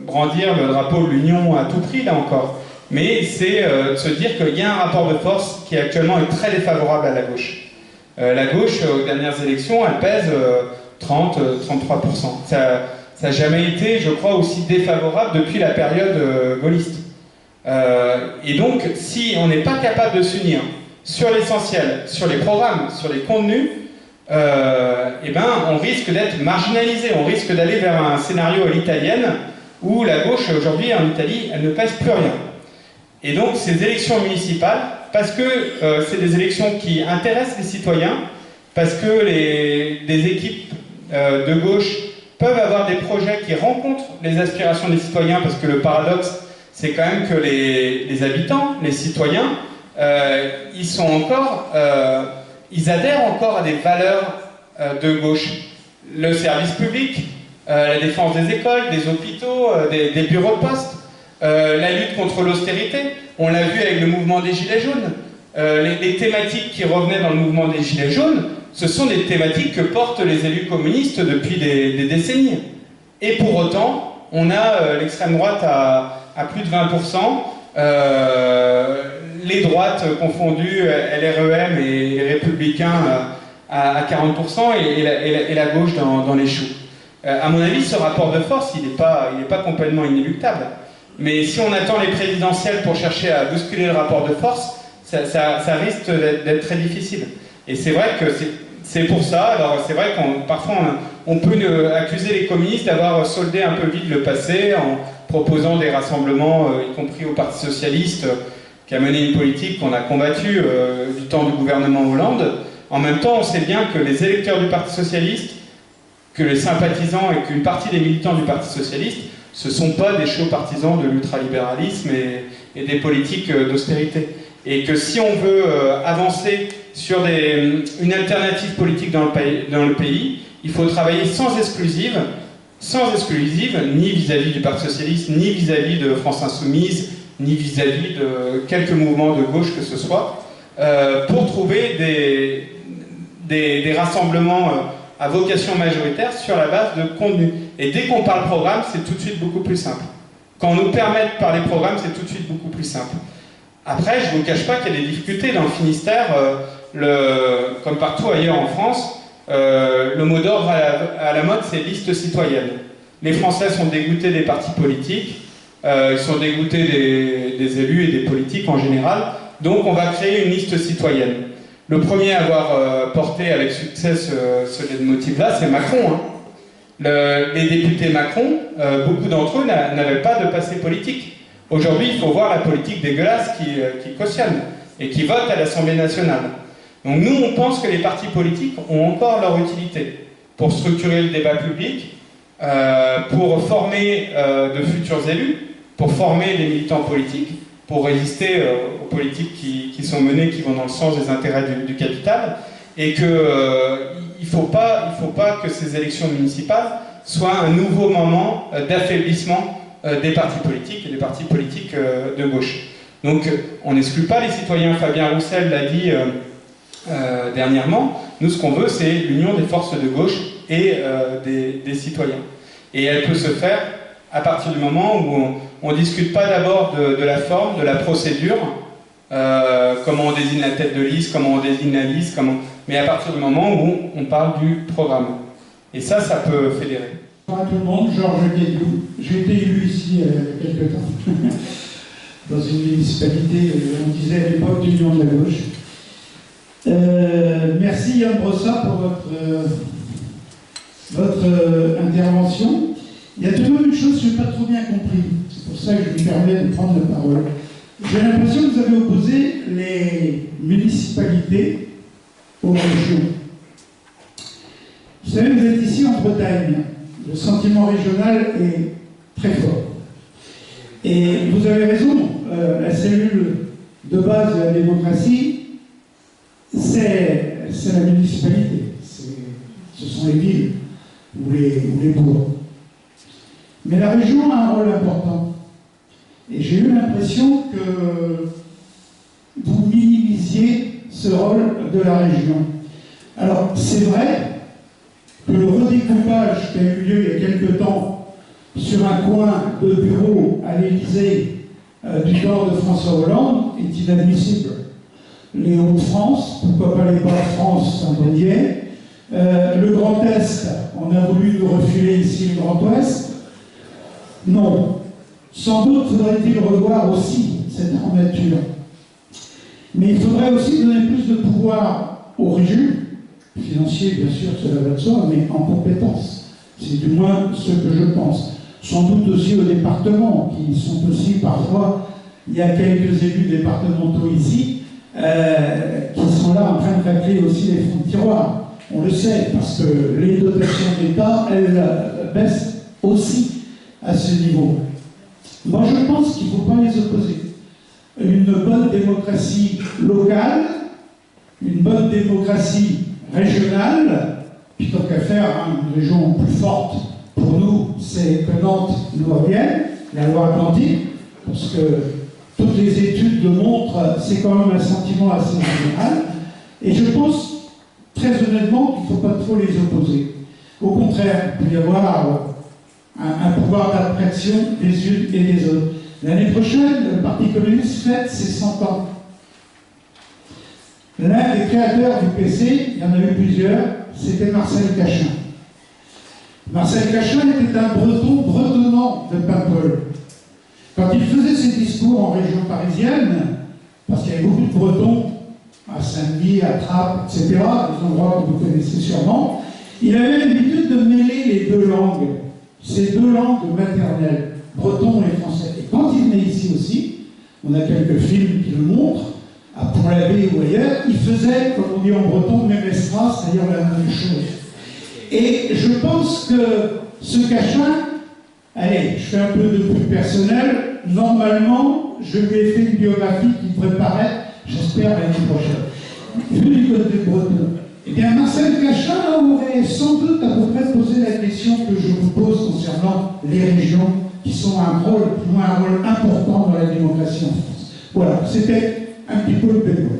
brandir le drapeau de l'Union à tout prix, là encore, mais c'est de se dire qu'il y a un rapport de force qui actuellement est très défavorable à la gauche. La gauche, aux dernières élections, elle pèse 30-33%. Ça n'a jamais été, je crois, aussi défavorable depuis la période gaulliste. Et donc, si on n'est pas capable de s'unir sur l'essentiel, sur les programmes, sur les contenus, eh ben, on risque d'être marginalisé, on risque d'aller vers un scénario à l'italienne où la gauche, aujourd'hui, en Italie, elle ne pèse plus rien. Et donc, ces élections municipales, parce que c'est des élections qui intéressent les citoyens, parce que des équipes de gauche peuvent avoir des projets qui rencontrent les aspirations des citoyens, parce que le paradoxe, c'est quand même que les habitants, les citoyens, ils adhèrent encore à des valeurs de gauche. Le service public, la défense des écoles, des hôpitaux, des bureaux de poste, la lutte contre l'austérité. On l'a vu avec le mouvement des Gilets jaunes. Les thématiques qui revenaient dans le mouvement des Gilets jaunes, ce sont des thématiques que portent les élus communistes depuis des décennies. Et pour autant, on a l'extrême droite à plus de 20%, les droites confondues, LREM et les Républicains à 40%, et la gauche dans les choux. À mon avis, ce rapport de force, il n'est pas complètement inéluctable. Mais si on attend les présidentielles pour chercher à bousculer le rapport de force, ça risque d'être très difficile. Et c'est vrai que c'est pour ça, alors c'est vrai qu'on parfois on peut accuser les communistes d'avoir soldé un peu vite le passé en proposant des rassemblements, y compris au Parti socialiste, qui a mené une politique qu'on a combattue du temps du gouvernement Hollande. En même temps, on sait bien que les électeurs du Parti socialiste, que les sympathisants et qu'une partie des militants du Parti socialiste, ce ne sont pas des chauds partisans de l'ultralibéralisme et des politiques d'austérité. Et que si on veut avancer sur une alternative politique dans le pays, il faut travailler sans exclusive, ni vis-à-vis du Parti socialiste, ni vis-à-vis de France Insoumise, ni vis-à-vis de quelques mouvements de gauche que ce soit, pour trouver des rassemblements à vocation majoritaire sur la base de contenu. Et dès qu'on parle programme, c'est tout de suite beaucoup plus simple. Quand on nous permet de parler programme, c'est tout de suite beaucoup plus simple. Après, je ne vous cache pas qu'il y a des difficultés dans le Finistère, comme partout ailleurs en France. Le mot d'ordre à la mode, c'est liste citoyenne. Les Français sont dégoûtés des partis politiques, ils sont dégoûtés des élus et des politiques en général. Donc on va créer une liste citoyenne. Le premier à avoir porté avec succès ce motif-là, c'est Macron. Hein. Les députés Macron, beaucoup d'entre eux n'avaient pas de passé politique. Aujourd'hui, il faut voir la politique dégueulasse qui cautionne et qui vote à l'Assemblée nationale. Donc nous, on pense que les partis politiques ont encore leur utilité pour structurer le débat public, pour former de futurs élus, pour former des militants politiques, pour résister aux politiques qui sont menées, qui vont dans le sens des intérêts du capital, et qu'il ne faut pas que ces élections municipales soient un nouveau moment d'affaiblissement des partis politiques et des partis politiques de gauche. Donc on n'exclut pas les citoyens, Fabien Roussel l'a dit dernièrement, nous ce qu'on veut c'est l'union des forces de gauche et des citoyens. Et elle peut se faire à partir du moment où on ne discute pas d'abord de la forme, de la procédure, comment on désigne la tête de liste, comment on désigne la liste, mais à partir du moment où on parle du programme. Et ça peut fédérer. Bonjour à tout le monde, Georges Guédou. J'ai été élu ici il y a quelques temps, dans une municipalité, on disait à l'époque d'Union de la gauche. Merci Yann Brossat pour votre intervention. Il y a tout de même une chose que je n'ai pas trop bien compris, c'est pour ça que je me permets de prendre la parole. J'ai l'impression que vous avez opposé les municipalités aux régions. Vous savez, vous êtes ici en Bretagne. Le sentiment régional est très fort. Et vous avez raison, la cellule de base de la démocratie, c'est la municipalité. Ce sont les villes ou les bourgs. Mais la région a un rôle important. Et j'ai eu l'impression que vous minimisiez ce rôle de la région. Alors, c'est vrai que le redécoupage qui a eu lieu il y a quelque temps sur un coin de bureau à l'Élysée du corps de François Hollande est inadmissible. Les Hauts-de-France, pourquoi pas les Bas-de-France, Saint-Brieuc, le Grand Est, on a voulu nous refiler ici le Grand Ouest. Non. Sans doute faudrait-il revoir aussi cette armature. Mais il faudrait aussi donner plus de pouvoir aux régions, financiers bien sûr, cela va de soi, mais en compétences. C'est du moins ce que je pense. Sans doute aussi aux départements, qui sont aussi parfois, il y a quelques élus départementaux ici, qui sont là en train de racler aussi les fonds de tiroir. On le sait, parce que les dotations d'État, elles baissent aussi à ce niveau. Moi, je pense qu'il ne faut pas les opposer. Une bonne démocratie locale, une bonne démocratie régionale, puis tant qu'à faire une région plus forte, pour nous, c'est que Nantes nous revienne, la Loire-Atlantique, parce que toutes les études le montrent, c'est quand même un sentiment assez général, et je pense, très honnêtement, qu'il ne faut pas trop les opposer. Au contraire, il peut y avoir un pouvoir d'attraction des unes et des autres. L'année prochaine, le Parti communiste fête ses 100 ans. L'un des créateurs du PC, il y en a eu plusieurs, c'était Marcel Cachin. Marcel Cachin était un breton bretonnant de Paimpol. Quand il faisait ses discours en région parisienne, parce qu'il y avait beaucoup de Bretons, à Saint-Denis, à Trappes, etc., des endroits que vous connaissez sûrement, il avait l'habitude de mêler les deux langues. Ces deux langues maternelles, breton et français. Et quand il venait ici aussi, on a quelques films qui le montrent, à Pont-l'Abbé ou ailleurs, il faisait, comme on dit en breton, memestra, c'est-à-dire la même chose. Et je pense que ce Cachin, allez, je fais un peu de plus personnel, normalement, je lui ai fait une biographie qui devrait paraître, j'espère, l'année prochaine. Vu du côté breton. Eh bien, Marcel Cachin aurait sans doute à peu près posé la question que je vous pose concernant les régions qui sont un rôle important dans la démocratie en France. Voilà, c'était un petit peu le bémol.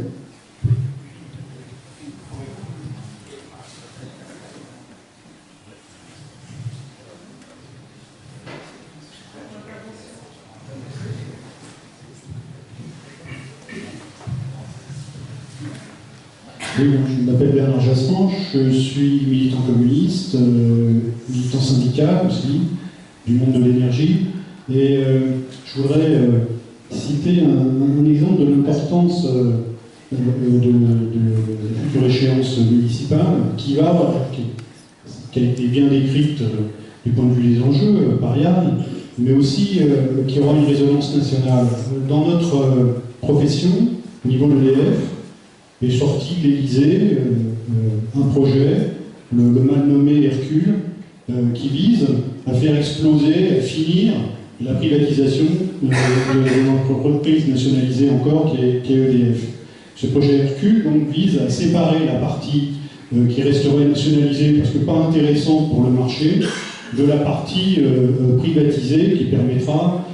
Oui, je m'appelle Bernard Jasmin, je suis militant communiste, militant syndical aussi, du monde de l'énergie, et je voudrais citer un exemple de l'importance de la future échéance municipale qui va, qui a été bien décrite du point de vue des enjeux par Yann, mais aussi qui aura une résonance nationale. Dans notre profession, au niveau de l'EDF, est sorti de l'Élysée un projet, le mal nommé Hercule, qui vise à faire exploser, à finir la privatisation de notre entreprise nationalisée encore, qui est EDF. Ce projet Hercule donc, vise à séparer la partie qui resterait nationalisée parce que pas intéressante pour le marché, de la partie privatisée qui permettra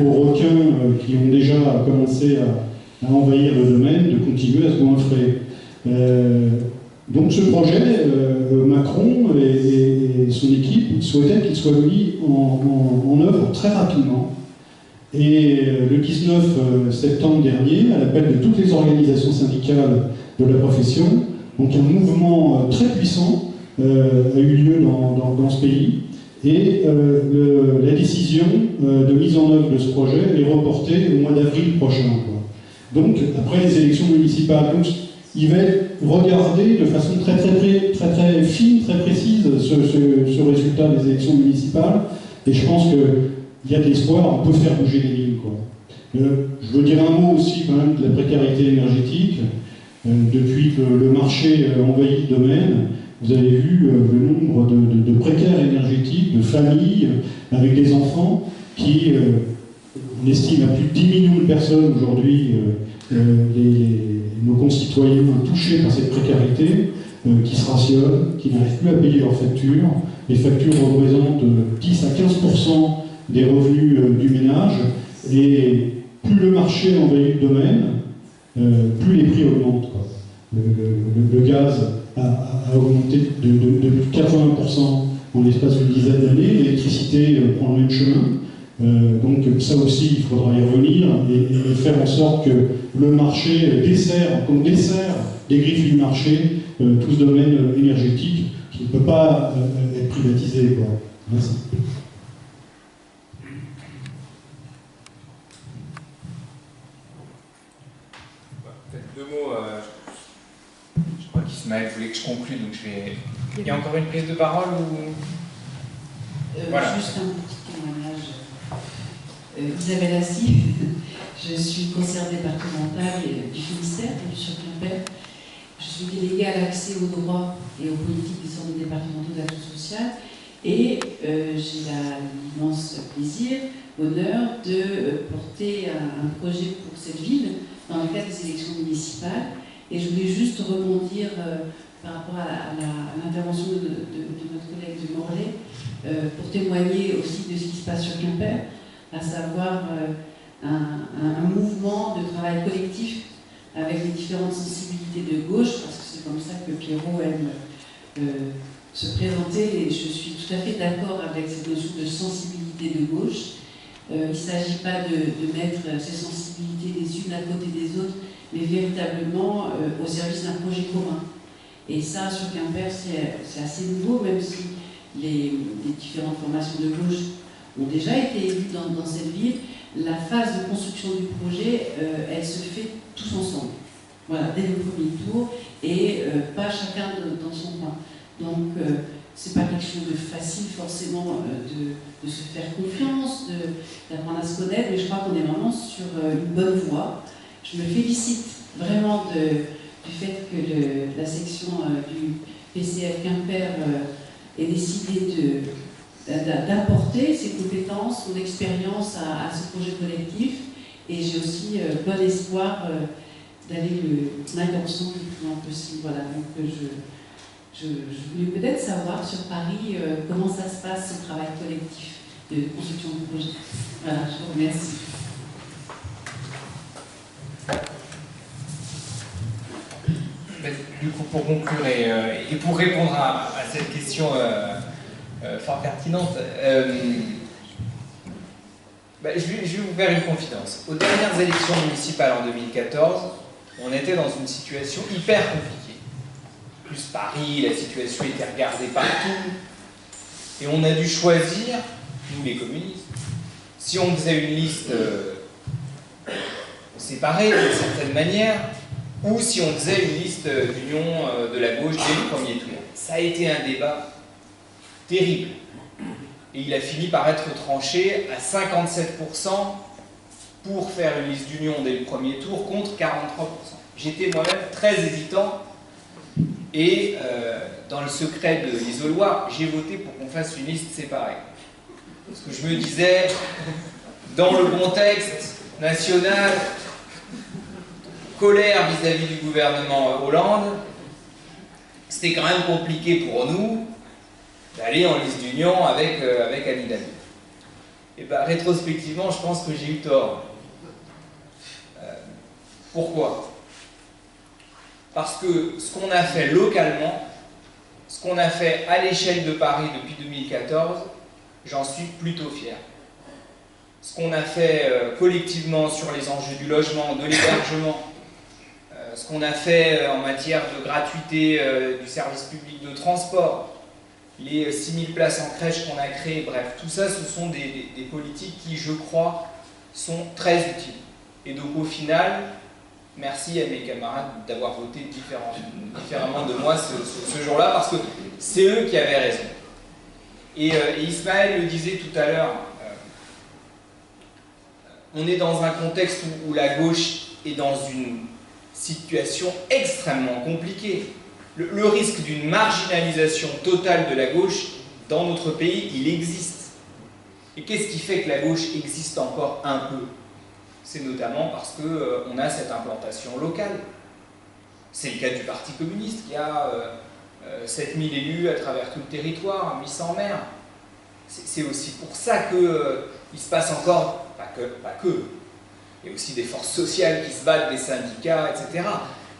aux requins qui ont déjà commencé à envahir le domaine de continuer à se goinfrer. Donc ce projet, Macron et son équipe souhaitaient qu'il soit mis en œuvre très rapidement. Et le 19 septembre dernier, à l'appel de toutes les organisations syndicales de la profession, donc un mouvement très puissant a eu lieu dans ce pays. Et la décision de mise en œuvre de ce projet est reportée au mois d'avril prochain. Donc, après les élections municipales. Donc, il va être regardé de façon très fine, très précise, ce résultat des élections municipales. Et je pense qu'il y a de l'espoir, on peut faire bouger les lignes. Je veux dire un mot aussi quand même de la précarité énergétique. Depuis que le marché envahit le domaine, vous avez vu le nombre de précaires énergétiques, de familles avec des enfants qui, on estime à plus de 10 millions de personnes aujourd'hui, nos concitoyens touchés par cette précarité, qui se rationnent, qui n'arrivent plus à payer leurs factures. Les factures représentent 10 à 15% des revenus du ménage, et plus le marché envahit le domaine, plus les prix augmentent. Le gaz a augmenté de plus de 80% en l'espace d'une dizaine d'années, l'électricité prend le même chemin. Donc ça aussi, il faudra y revenir et faire en sorte que le marché qu'on dessert des griffes du marché tout ce domaine énergétique qui ne peut pas être privatisé. Merci. Peut-être deux mots. Je crois qu'Ismaël voulait que je conclue, donc je vais. Il y a encore une prise de parole ou... Voilà. Juste un petit témoignage. Isabelle Assis, je suis conseillère départementale du Finistère, sur Quimper. Je suis déléguée à l'accès aux droits et aux politiques des centres départementaux d'action sociale. Et j'ai l'immense plaisir, l'honneur de porter un projet pour cette ville dans le cadre des élections municipales. Et je voulais juste rebondir par rapport à l'intervention de notre collègue de Morlaix pour témoigner aussi de ce qui se passe sur Quimper, à savoir un mouvement de travail collectif avec les différentes sensibilités de gauche, parce que c'est comme ça que Pierrot aime se présenter, et je suis tout à fait d'accord avec cette notion de sensibilité de gauche. Il ne s'agit pas de mettre ces sensibilités les unes à côté des autres, mais véritablement au service d'un projet commun. Et ça, sur Quimper, c'est assez nouveau, même si les différentes formations de gauche ont déjà été élues dans cette ville. La phase de construction du projet, elle se fait tous ensemble. Voilà, dès le premier tour, et pas chacun dans son coin. Donc, c'est pas quelque chose de facile forcément de se faire confiance, d'apprendre à se connaître, mais je crois qu'on est vraiment sur une bonne voie. Je me félicite vraiment du fait que la section du PCF Quimper ait décidé d'apporter ses compétences, son expérience à ce projet collectif, et j'ai aussi bon espoir d'aller ensemble le plus loin possible. Voilà, donc je voulais peut-être savoir sur Paris comment ça se passe, ce travail collectif de construction de projet. Voilà, je vous remercie. Du coup, pour conclure et pour répondre à cette question fort pertinente, je vais vous faire une confidence. Aux dernières élections municipales en 2014, on était dans une situation hyper compliquée. Plus Paris, la situation était regardée partout. Et on a dû choisir, nous les communistes, si on faisait une liste séparée d'une certaine manière, ou si on faisait une liste d'union de la gauche dès le premier tour. Ça a été un débat terrible. Et il a fini par être tranché à 57% pour faire une liste d'union dès le premier tour contre 43%. J'étais moi-même très hésitant et dans le secret de l'isoloir, j'ai voté pour qu'on fasse une liste séparée. Parce que je me disais, dans le contexte national, colère vis-à-vis du gouvernement Hollande, c'était quand même compliqué pour nous d'aller en liste d'union avec Anne Hidalgo. Et bien, rétrospectivement, je pense que j'ai eu tort. Pourquoi? Parce que ce qu'on a fait localement, ce qu'on a fait à l'échelle de Paris depuis 2014, j'en suis plutôt fier. Ce qu'on a fait collectivement sur les enjeux du logement, de l'hébergement, ce qu'on a fait en matière de gratuité du service public de transport, les 6000 places en crèche qu'on a créées, bref, tout ça, ce sont des politiques qui, je crois, sont très utiles. Et donc au final, merci à mes camarades d'avoir voté différemment de moi ce jour-là, parce que c'est eux qui avaient raison. Et Ismaël le disait tout à l'heure, on est dans un contexte où la gauche est dans une situation extrêmement compliquée. Le risque d'une marginalisation totale de la gauche dans notre pays, il existe. Et qu'est-ce qui fait que la gauche existe encore un peu? C'est notamment parce qu'on a cette implantation locale. C'est le cas du Parti communiste qui a 7000 élus à travers tout le territoire, 800 maires. C'est aussi pour ça qu'il se passe encore, pas que, il y a aussi des forces sociales qui se battent, des syndicats, etc.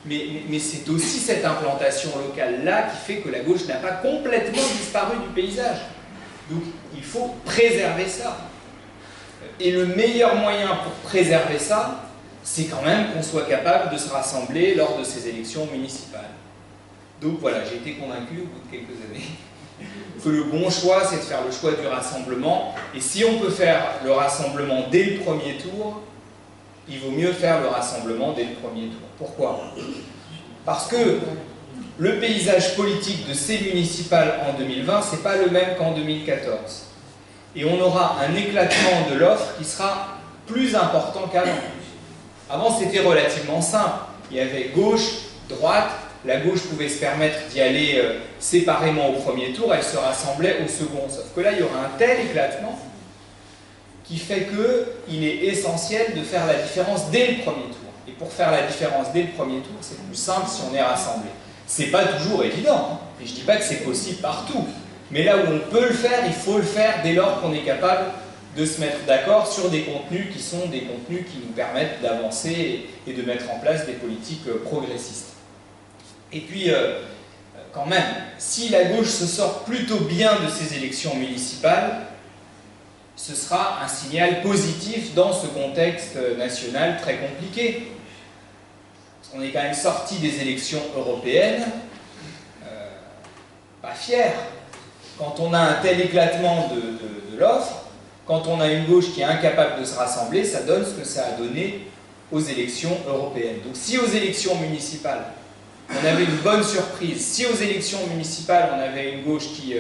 Mais c'est aussi cette implantation locale-là qui fait que la gauche n'a pas complètement disparu du paysage. Donc il faut préserver ça. Et le meilleur moyen pour préserver ça, c'est quand même qu'on soit capable de se rassembler lors de ces élections municipales. Donc voilà, j'ai été convaincu au bout de quelques années que le bon choix, c'est de faire le choix du rassemblement. Et si on peut faire le rassemblement dès le premier tour, il vaut mieux faire le rassemblement dès le premier tour. Pourquoi? Parce que le paysage politique de ces municipales en 2020, c'est pas le même qu'en 2014. Et on aura un éclatement de l'offre qui sera plus important qu'avant. Avant, c'était relativement simple. Il y avait gauche, droite. La gauche pouvait se permettre d'y aller séparément au premier tour, elle se rassemblait au second. Sauf que là, il y aura un tel éclatement qui fait qu'il est essentiel de faire la différence dès le premier tour. Et pour faire la différence dès le premier tour, c'est plus simple si on est rassemblé. C'est pas toujours évident, hein. Et je dis pas que c'est possible partout. Mais là où on peut le faire, il faut le faire dès lors qu'on est capable de se mettre d'accord sur des contenus qui sont des contenus qui nous permettent d'avancer et de mettre en place des politiques progressistes. Et puis, quand même, si la gauche se sort plutôt bien de ces élections municipales, ce sera un signal positif dans ce contexte national très compliqué. Parce qu'on est quand même sorti des élections européennes, pas fiers. Quand on a un tel éclatement de l'offre, quand on a une gauche qui est incapable de se rassembler, ça donne ce que ça a donné aux élections européennes. Donc si aux élections municipales, on avait une bonne surprise, si aux élections municipales, on avait une gauche qui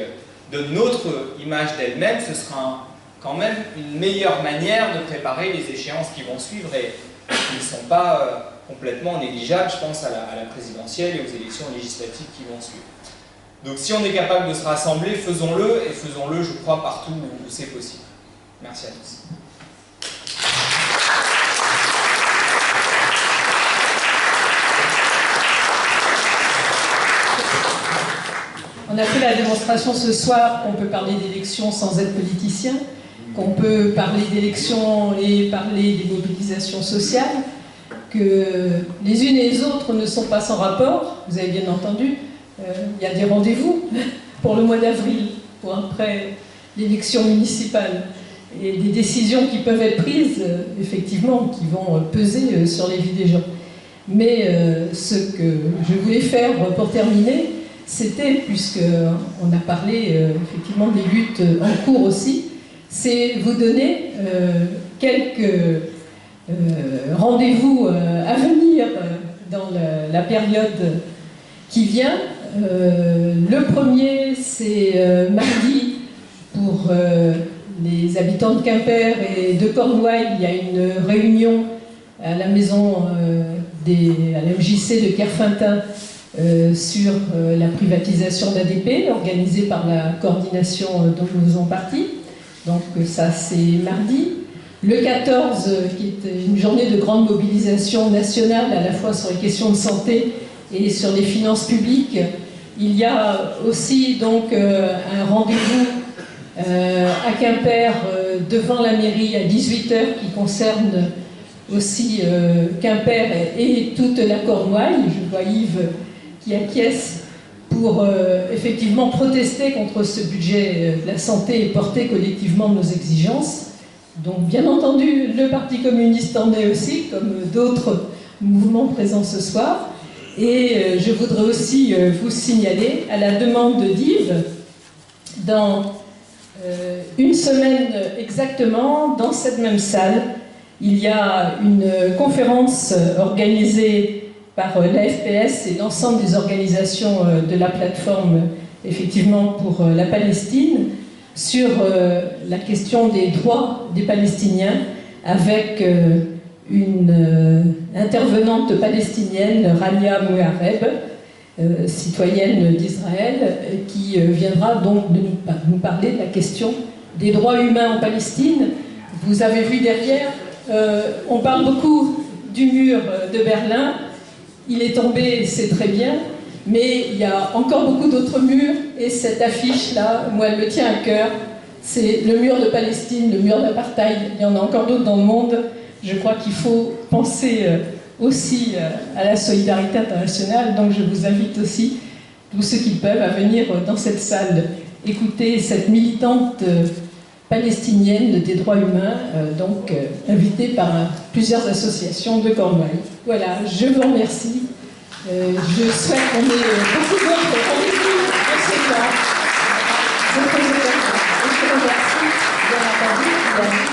donne notre image d'elle-même, ce sera quand même une meilleure manière de préparer les échéances qui vont suivre et qui ne sont pas complètement négligeables, je pense à la présidentielle et aux élections législatives qui vont suivre. Donc si on est capable de se rassembler, faisons-le, et faisons-le, je crois, partout où c'est possible. Merci à tous. On a fait la démonstration ce soir qu'on peut parler d'élections sans être politicien, qu'on peut parler d'élections et parler des mobilisations sociales, que les unes et les autres ne sont pas sans rapport, vous avez bien entendu. Il y a des rendez-vous pour le mois d'avril, pour après l'élection municipale, et des décisions qui peuvent être prises, effectivement, qui vont peser sur les vies des gens. Mais ce que je voulais faire pour terminer, c'était, puisqu'on a parlé effectivement des luttes en cours aussi, c'est vous donner quelques rendez-vous à venir dans la période qui vient, Le premier, c'est mardi pour les habitants de Quimper et de Cornouailles. Il y a une réunion à la maison à la MJC de Kerfintin sur la privatisation d'ADP, organisée par la coordination dont nous faisons partie. Donc ça, c'est mardi. Le 14, qui est une journée de grande mobilisation nationale, à la fois sur les questions de santé et sur les finances publiques. Il y a aussi donc un rendez-vous à Quimper devant la mairie à 18h qui concerne aussi Quimper et toute la Cornouaille. Je vois Yves qui acquiesce pour effectivement protester contre ce budget de la santé et porter collectivement nos exigences. Donc bien entendu, le Parti communiste en est aussi, comme d'autres mouvements présents ce soir. Et je voudrais aussi vous signaler, à la demande d'Yves, dans une semaine exactement, dans cette même salle, il y a une conférence organisée par l'AFPS et l'ensemble des organisations de la plateforme, effectivement, pour la Palestine, sur la question des droits des Palestiniens, avec une intervenante palestinienne, Rania Mouhareb, citoyenne d'Israël, qui viendra donc de nous parler de la question des droits humains en Palestine. Vous avez vu derrière, on parle beaucoup du mur de Berlin. Il est tombé, c'est très bien, mais il y a encore beaucoup d'autres murs, et cette affiche-là, moi, elle me tient à cœur. C'est le mur de Palestine, le mur d'apartheid. Il y en a encore d'autres dans le monde. Je crois qu'il faut penser aussi à la solidarité internationale. Donc je vous invite aussi, tous ceux qui peuvent, à venir dans cette salle écouter cette militante palestinienne des droits humains, invitée par plusieurs associations de Cornouailles. Voilà, je vous remercie. Je souhaite qu'on ait beaucoup d'autres rendez-vous dans ce temps. Je vous remercie, bien entendu.